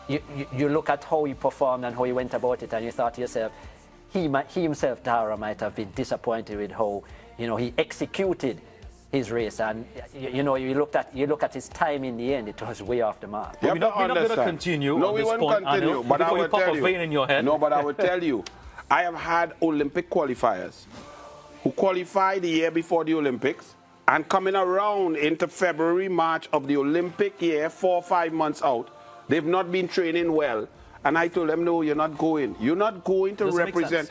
you look at how he performed and how he went about it, and you thought to yourself, he himself, Tara, might have been disappointed with how, he executed his race. And, you look at his time in the end, it was way off the mark. Yeah, we're not going to continue on this point, Anil, but I will tell you. Vein in your head. No, but I will tell you, I have had Olympic qualifiers who qualified the year before the Olympics and coming around into February, March of the Olympic year, 4 or 5 months out, they've not been training well. And I told them, no, you're not going. You're not going to represent.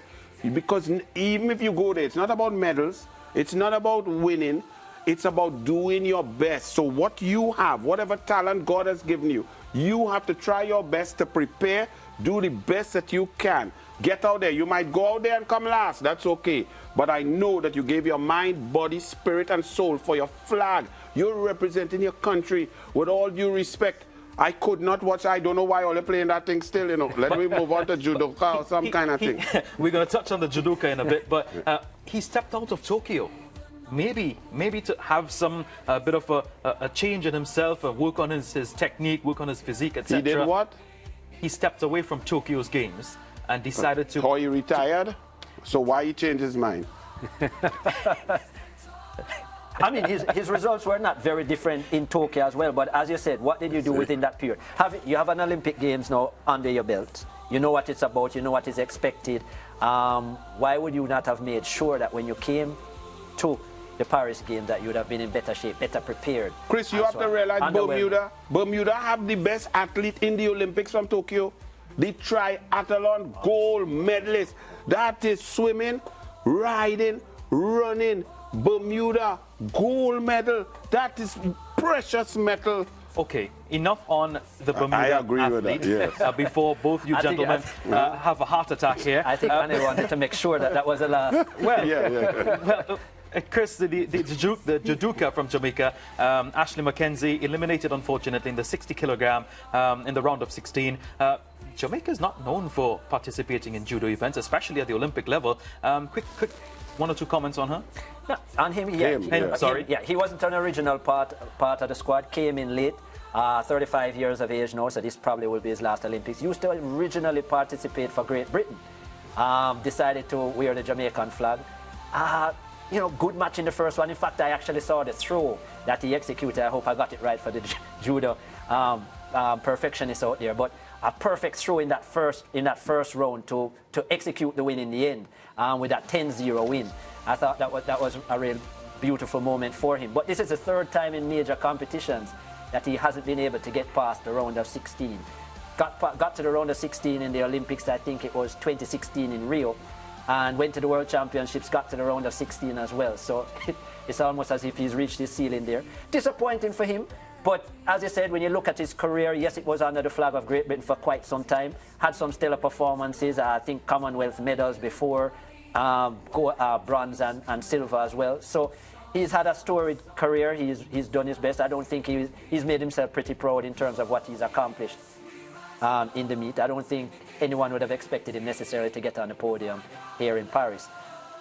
Because even if you go there, it's not about medals. It's not about winning. It's about doing your best. So what you have, whatever talent God has given you, you have to try your best to prepare, do the best that you can. Get out there. You might go out there and come last. That's okay. But I know that you gave your mind, body, spirit, and soul for your flag. You're representing your country with all due respect. I could not watch. I don't know why all are playing that thing still, Let me move on to judoka or some kind of thing. We're going to touch on the judoka in a bit, but he stepped out of Tokyo. Maybe to have some bit of a change in himself, work on his technique, work on his physique, etc. He did what? He stepped away from Tokyo's games and decided to... How he retired? So why he changed his mind? I mean, his results were not very different in Tokyo as well, but as you said, what did you do within that period? You have an Olympic Games now under your belt. You know what it's about, you know what is expected. Why would you not have made sure that when you came to the Paris Games that you would have been in better shape, better prepared? Chris, you have to realize Bermuda have the best athlete in the Olympics from Tokyo. The triathlon gold medalist. That is swimming, riding, running. Bermuda gold medal. That is precious metal. Okay, enough on the Bermuda I agree athlete, with that, yes. Before both you gentlemen have a heart attack here. I think Annie wanted to make sure that was a laugh. Well, well, Chris, the judoka from Jamaica, Ashley McKenzie, eliminated unfortunately in the 60 kilogram in the round of 16. Jamaica is not known for participating in judo events, especially at the Olympic level. Quick 1 or 2 comments on her? No, on him, yeah. Sorry. Yeah, he wasn't an original part of the squad. Came in late, 35 years of age now, so this probably will be his last Olympics. Used to originally participate for Great Britain. Decided to wear the Jamaican flag. You know, good match in the first one. In fact, I actually saw the throw that he executed. I hope I got it right for the judo perfectionists out there. But a perfect throw in that first round to execute the win in the end with that 10-0 win. I thought that was a real beautiful moment for him. But this is the third time in major competitions that he hasn't been able to get past the round of 16. Got to the round of 16 in the Olympics, I think it was 2016 in Rio, and went to the World Championships, got to the round of 16 as well. So it's almost as if he's reached his ceiling there. Disappointing for him, but as I said, when you look at his career, yes, it was under the flag of Great Britain for quite some time. Had some stellar performances, I think Commonwealth medals before, bronze and silver as well. So he's had a storied career, he's done his best. I don't think he's made himself pretty proud in terms of what he's accomplished in the meet. I don't think anyone would have expected him necessarily to get on the podium here in Paris.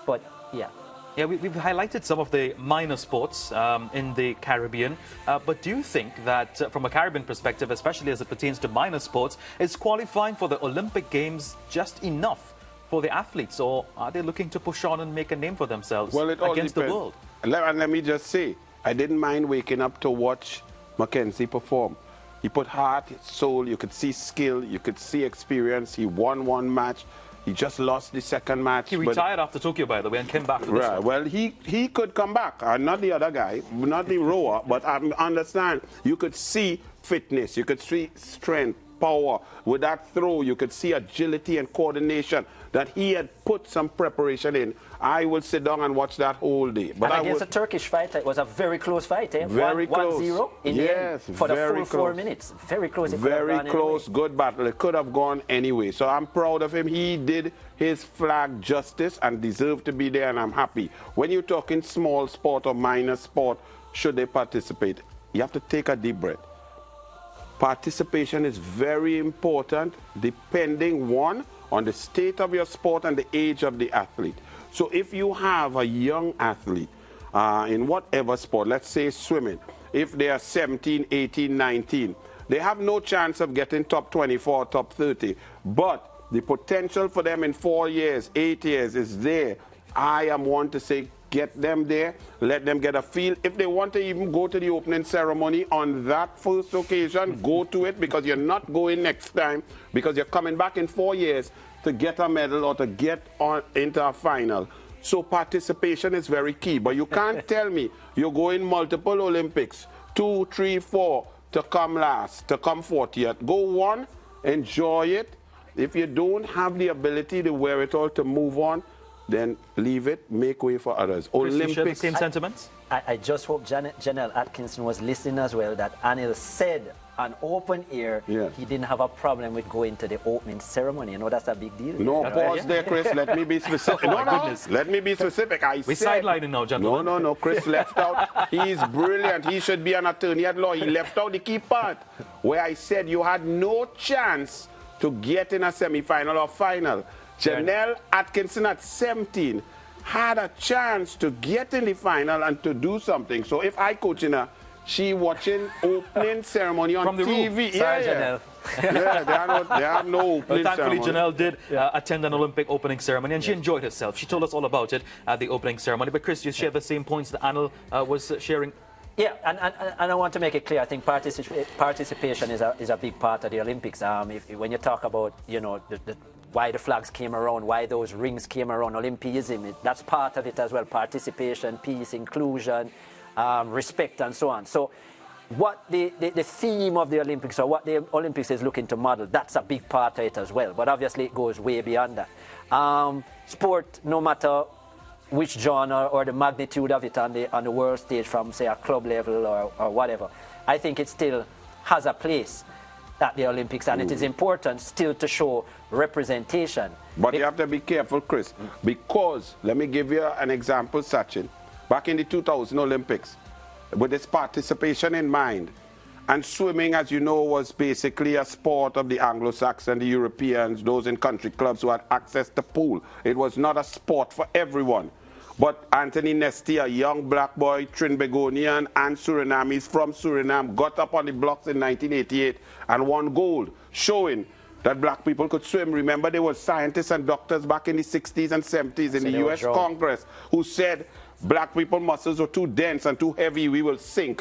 But yeah. Yeah, we've highlighted some of the minor sports in the Caribbean, but do you think that from a Caribbean perspective, especially as it pertains to minor sports, is qualifying for the Olympic Games just enough for the athletes, or are they looking to push on and make a name for themselves against the world? And let me just say, I didn't mind waking up to watch Mackenzie perform. He put heart, soul, you could see skill, you could see experience. He won one match. He just lost the second match. He retired after Tokyo, by the way, and came back to this one. Well, he could come back. Not the other guy, not the rower, but I understand. You could see fitness. You could see strength, power. With that throw, you could see agility and coordination that he had put some preparation in. I will sit down and watch that whole day. But and against a Turkish fighter, it was a very close fight, eh? Very close. 1-0 in the end for the full 4 minutes. Very close. Very close, good battle. It could have gone anyway. So I'm proud of him. He did his flag justice and deserved to be there, and I'm happy. When you're talking small sport or minor sport, should they participate? You have to take a deep breath. Participation is very important, depending, one, on the state of your sport and the age of the athlete. So if you have a young athlete in whatever sport, let's say swimming, if they are 17, 18, 19, they have no chance of getting top 24, top 30. But the potential for them in 4 years, 8 years is there. I am one to say, get them there, let them get a feel. If they want to even go to the opening ceremony on that first occasion, go to it, because you're not going next time, because you're coming back in 4 years to get a medal or to get on into a final. So participation is very key. But you can't tell me you're going multiple Olympics, 2, 3, 4, to come last, to come 40th. Go one, enjoy it. If you don't have the ability to wear it all, to move on, then leave it, make way for others. Chris, you share the same sentiments? I just hope Janelle Atkinson was listening as well, that Anil said on open air he didn't have a problem with going to the opening ceremony. You know, that's a big deal. No, pause there, Chris. Let me be specific. Goodness. Let me be specific. We're sidelining now, gentlemen. No. Chris left out. He's brilliant. He should be an attorney at law. He left out the key part where I said you had no chance to get in a semi-final or final. Janelle Atkinson at 17 had a chance to get in the final and to do something. So if I coaching her, she watching opening ceremony on from the TV. Room. Sorry, Janelle. They have no opening thankfully, ceremony. Janelle did attend an Olympic opening ceremony, and she enjoyed herself. She told us all about it at the opening ceremony. But Chris, you share the same points that Anil was sharing. Yeah, and I want to make it clear. I think participation is a big part of the Olympics. When you talk about, you know, why the flags came around, why those rings came around, Olympism, that's part of it as well. Participation, peace, inclusion, respect, and so on. So what the theme of the Olympics, or what the Olympics is looking to model, that's a big part of it as well. But obviously it goes way beyond that. Sport, no matter which genre or the magnitude of it on the world stage, from say a club level or whatever, I think it still has a place at the Olympics, and it is important still to show representation. But you have to be careful, Chris, because let me give you an example, Sachin. Back in the 2000 Olympics, with this participation in mind, and swimming, as you know, was basically a sport of the Anglo-Saxon, the Europeans, those in country clubs who had access to pool. It was not a sport for everyone. But Anthony Nesty, a young black boy, Trinbagonian and Surinamese from Suriname, got up on the blocks in 1988 and won gold, showing that black people could swim. Remember, there were scientists and doctors back in the 60s and 70s in the U.S. Congress who said black people muscles are too dense and too heavy, we will sink.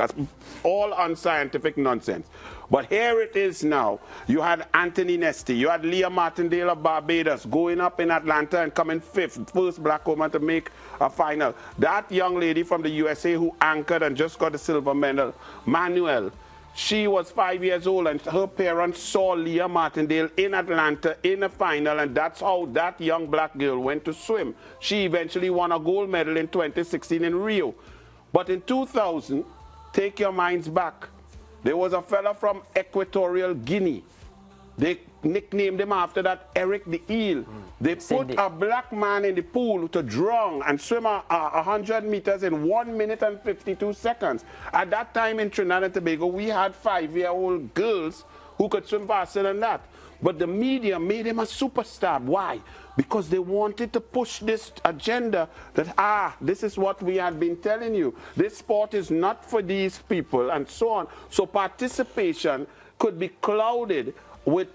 All unscientific nonsense. But here it is now. You had Anthony Nesty, you had Leah Martindale of Barbados going up in Atlanta and coming 5th, first black woman to make a final. That young lady from the USA who anchored and just got a silver medal, Manuel, she was 5 years old and her parents saw Leah Martindale in Atlanta in a final, and that's how that young black girl went to swim. She eventually won a gold medal in 2016 in Rio. But in 2000, take your minds back, there was a fella from Equatorial Guinea. They nicknamed him after that, Eric the Eel. They put a black man in the pool to drown and swim 100 meters in 1 minute and 52 seconds. At that time in Trinidad and Tobago, we had 5-year-old girls who could swim faster than that. But the media made him a superstar. Why? Because they wanted to push this agenda that, this is what we had been telling you. This sport is not for these people and so on. So participation could be clouded with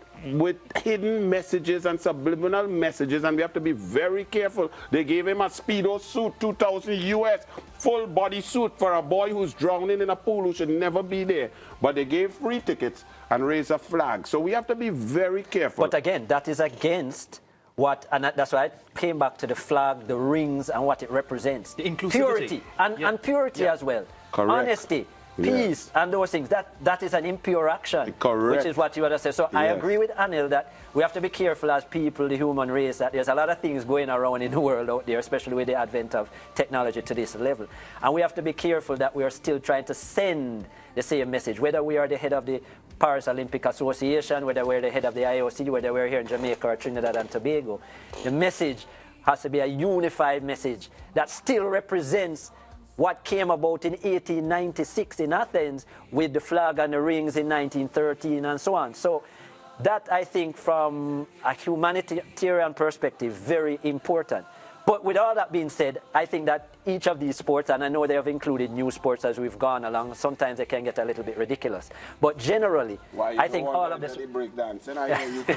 hidden messages and subliminal messages, and we have to be very careful. They gave him a Speedo suit, 2,000 US, full body suit for a boy who's drowning in a pool who should never be there. But they gave free tickets and raised a flag. So we have to be very careful. But again, that is against what, and that's why I came back to the flag, the rings, and what it represents. The inclusivity. Purity, and purity as well. Correct. Honesty. Peace and those things, that is an impure action. Correct. Which is what you would have said. So I agree with Anil that we have to be careful as people, the human race, that there's a lot of things going around in the world out there, especially with the advent of technology to this level. And we have to be careful that we are still trying to send the same message, whether we are the head of the Paris Olympic Association, whether we're the head of the IOC, whether we're here in Jamaica or Trinidad and Tobago. The message has to be a unified message that still represents what came about in 1896 in Athens with the flag and the rings in 1913 and so on. So that, I think, from a humanitarian perspective, very important. But with all that being said, I think that each of these sports, and I know they have included new sports as we've gone along, sometimes they can get a little bit ridiculous. But generally, I think all of this... Breakdancing, I hear you can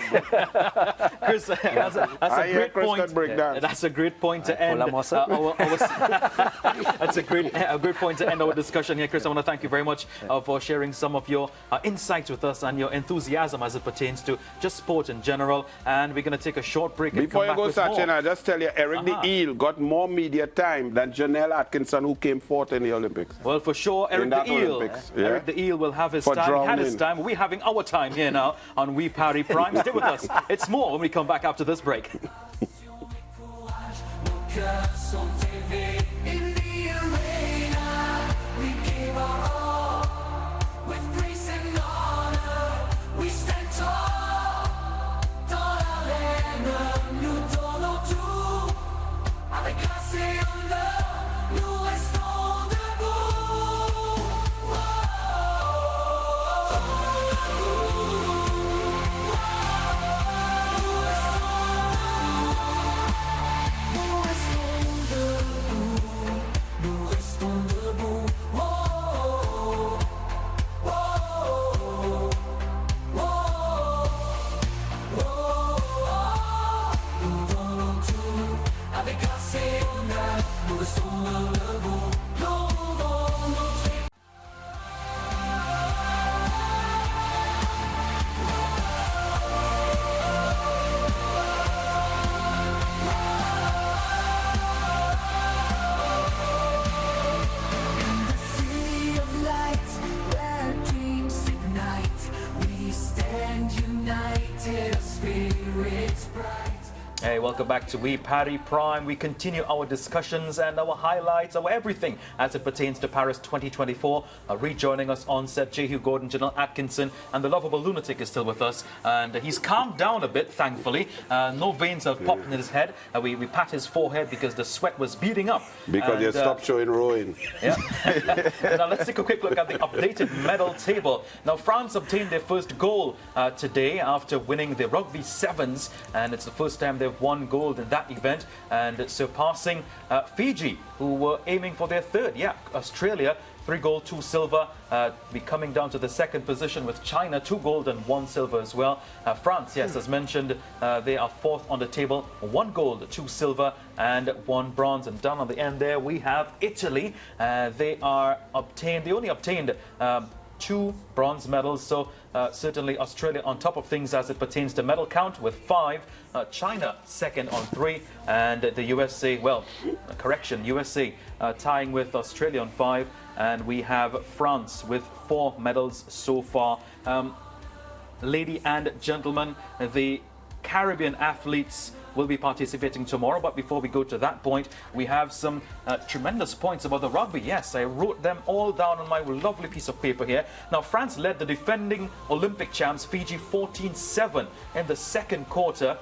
Chris, that's a great point. That's a great point to end. That's a great point to end our discussion here, Chris. I want to thank you very much for sharing some of your insights with us and your enthusiasm as it pertains to just sport in general. And we're going to take a short break. Before you go, Sachin, I'll just tell you, Eric the Eel got more media time than Janelle Atkinson, who came fourth in the Olympics. Well, for sure, Eric the Eel. Eric the Eel will have his time. He had his time. We're having our time here now on We Paris Prime. Stay with us. It's more when we come back after this break. Hey, welcome back to We Paris Prime. We continue our discussions and our highlights, our everything as it pertains to Paris 2024. Rejoining us on set, Jehu Gordon, Janelle Atkinson, and the lovable lunatic is still with us. And he's calmed down a bit, thankfully. No veins have popped in his head. We pat his forehead because the sweat was beating up. Because you stopped showing rowing. Yeah. Now let's take a quick look at the updated medal table. Now France obtained their first goal today after winning the rugby sevens, and it's the first time they've won 1 gold in that event, and surpassing Fiji, who were aiming for their third. Yeah, Australia, 3 gold, 2 silver, be coming down to the second position with China, 2 gold and 1 silver as well. France, yes, as mentioned, they are 4th on the table, 1 gold, 2 silver and 1 bronze. And down on the end there we have Italy. They only obtained 2 bronze medals, so certainly Australia on top of things as it pertains to medal count with 5. China second on 3, and the USA, well, correction, USA tying with Australia on 5, and we have France with 4 medals so far. Ladies and gentlemen, the Caribbean athletes will be participating tomorrow, but before we go to that point, we have some tremendous points about the rugby. Yes, I wrote them all down on my lovely piece of paper here. Now, France led the defending Olympic champs Fiji 14-7 in the second quarter.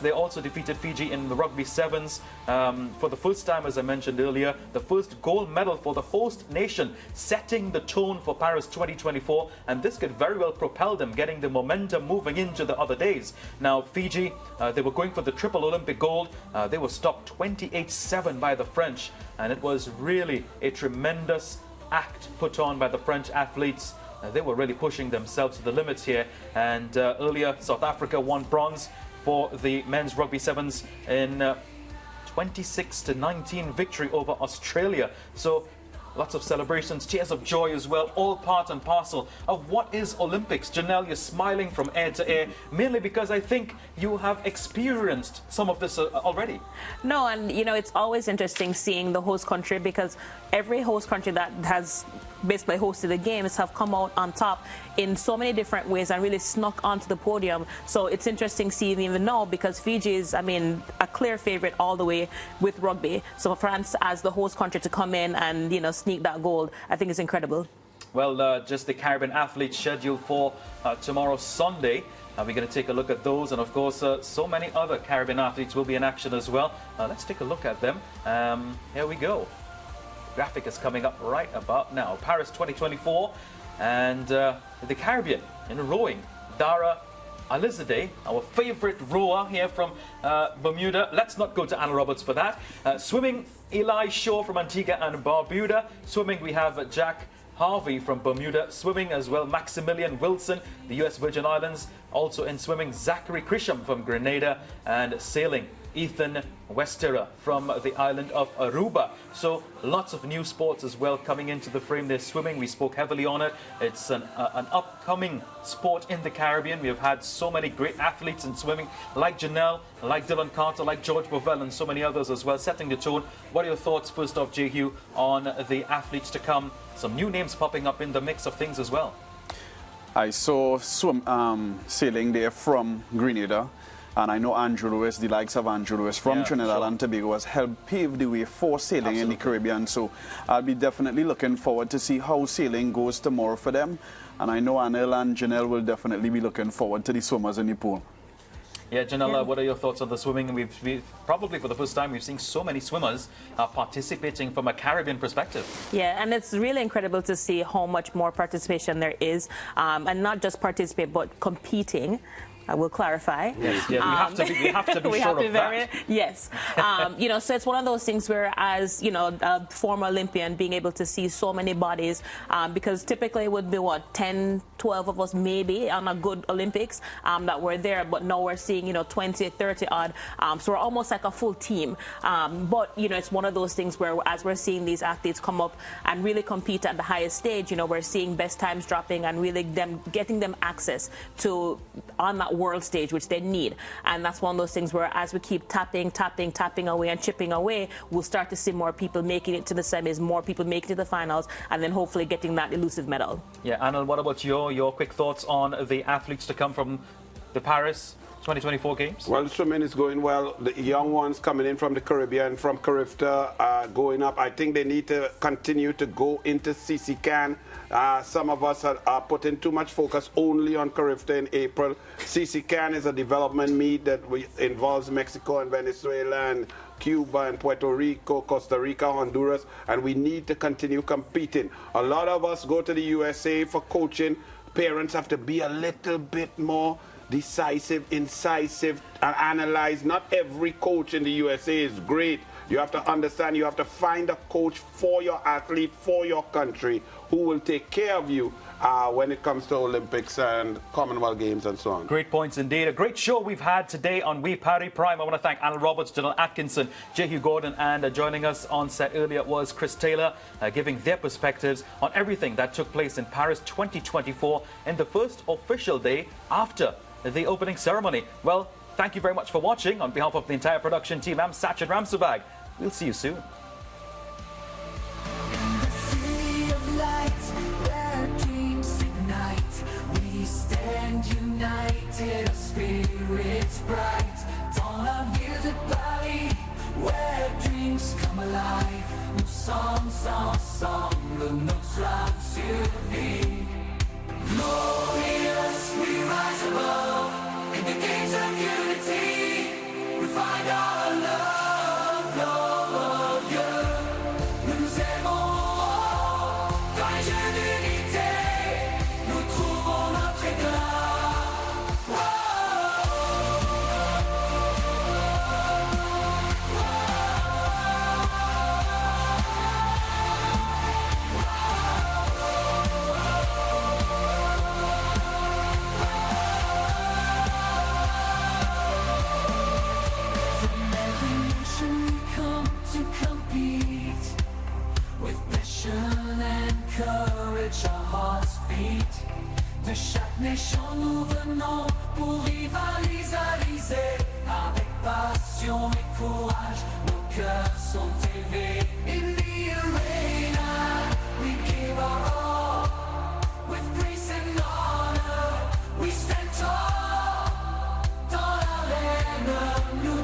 They also defeated Fiji in the rugby sevens for the first time, as I mentioned earlier, the first gold medal for the host nation, setting the tone for Paris 2024, and this could very well propel them, getting the momentum moving into the other days. Now, Fiji, they were going for the triple Olympic gold. They were stopped 28-7 by the French, and it was really a tremendous act put on by the French athletes. They were really pushing themselves to the limits here, and earlier South Africa won bronze for the men's rugby sevens in 26-19 victory over Australia. So lots of celebrations, tears of joy as well, all part and parcel of what is Olympics. Janelle, you're smiling from ear to ear, mainly because I think you have experienced some of this already. No, and you know, it's always interesting seeing the host country, because every host country that has basically hosted the games have come out on top in so many different ways and really snuck onto the podium. So it's interesting seeing even now, because Fiji is, I mean, a clear favorite all the way with rugby. So France as the host country to come in and, you know, sneak that gold, I think is incredible. Well, just the Caribbean athletes scheduled for tomorrow, Sunday. We're going to take a look at those, and of course so many other Caribbean athletes will be in action as well. Let's take a look at them. Here we go. Graphic is coming up right about now. Paris 2024, and the Caribbean in rowing. Dara Alizadeh, our favorite rower here from Bermuda. Let's not go to Anna Roberts for that. Swimming, Eli Shaw from Antigua and Barbuda. Swimming, we have Jack Harvey from Bermuda. Swimming as well, Maximilian Wilson, the US Virgin Islands. Also in swimming, Zachary Krisham from Grenada. And sailing, Ethan Westerer from the island of Aruba. So lots of new sports as well coming into the frame. There's swimming, we spoke heavily on it. It's an upcoming sport in the Caribbean. We have had so many great athletes in swimming, like Janelle, like Dylan Carter, like George Bovell, and so many others as well, setting the tone. What are your thoughts, first off, J. Hugh, on the athletes to come? Some new names popping up in the mix of things as well. I saw sailing there from Grenada. And I know Andrew Lewis, the likes of Andrew Lewis from Trinidad and Tobago, has helped pave the way for sailing in the Caribbean. So I'll be definitely looking forward to see how sailing goes tomorrow for them. And I know Anil and Janelle will definitely be looking forward to the swimmers in the pool. Yeah, Janelle, what are your thoughts on the swimming? We've probably for the first time we've seen so many swimmers participating from a Caribbean perspective. Yeah, and it's really incredible to see how much more participation there is, and not just participate but competing. I will clarify. Yes, yeah, we have to be sure of that. Yes. You know, so it's one of those things where, as, you know, a former Olympian, being able to see so many bodies, because typically it would be, what, 10, 12 of us maybe on a good Olympics that were there, but now we're seeing, you know, 20, 30 odd. So we're almost like a full team. But, you know, it's one of those things where, as we're seeing these athletes come up and really compete at the highest stage, you know, we're seeing best times dropping and really getting them access to on that world stage, which they need. And that's one of those things where, as we keep tapping away and chipping away, we'll start to see more people making it to the semis, more people making it to the finals, and then hopefully getting that elusive medal. Yeah, Anil, what about your quick thoughts on the athletes to come from the Paris 2024 games? Well, the swimming is going well. The young ones coming in from the Caribbean, from Carifta, are going up. I think they need to continue to go into CC-CAN. Some of us are putting too much focus only on Carifta in April. CC-CAN is a development meet that involves Mexico and Venezuela and Cuba and Puerto Rico, Costa Rica, Honduras, and we need to continue competing. A lot of us go to the USA for coaching. Parents have to be a little bit more decisive, incisive, and analyze. Not every coach in the USA is great. You have to understand, you have to find a coach for your athlete, for your country, who will take care of you when it comes to Olympics and Commonwealth Games and so on. Great points indeed. A great show we've had today on We Paris Prime. I want to thank Alan Roberts, Dylan Atkinson, J. Hugh Gordon, and joining us on set earlier was Chris Taylor, giving their perspectives on everything that took place in Paris 2024 in the first official day after the opening ceremony. Well, thank you very much for watching. On behalf of the entire production team, I'm Sachin Ramsabag. We'll see you soon. United, our spirits bright. Dans la ville de Paris, where dreams come alive. Nous sommes ensemble, notre âme survit. Glorious, we rise above. In the gates of unity, we find our love, glorieux. Nous nous aimons dans les jeux d'unité. Nous trouvons notre éclat. De chaque nation nous venons pour rivaliser. Avec passion et courage, nos cœurs sont élevés. In the arena, we give our all. With grace and honor, we stand tall. Dans l'arène, nous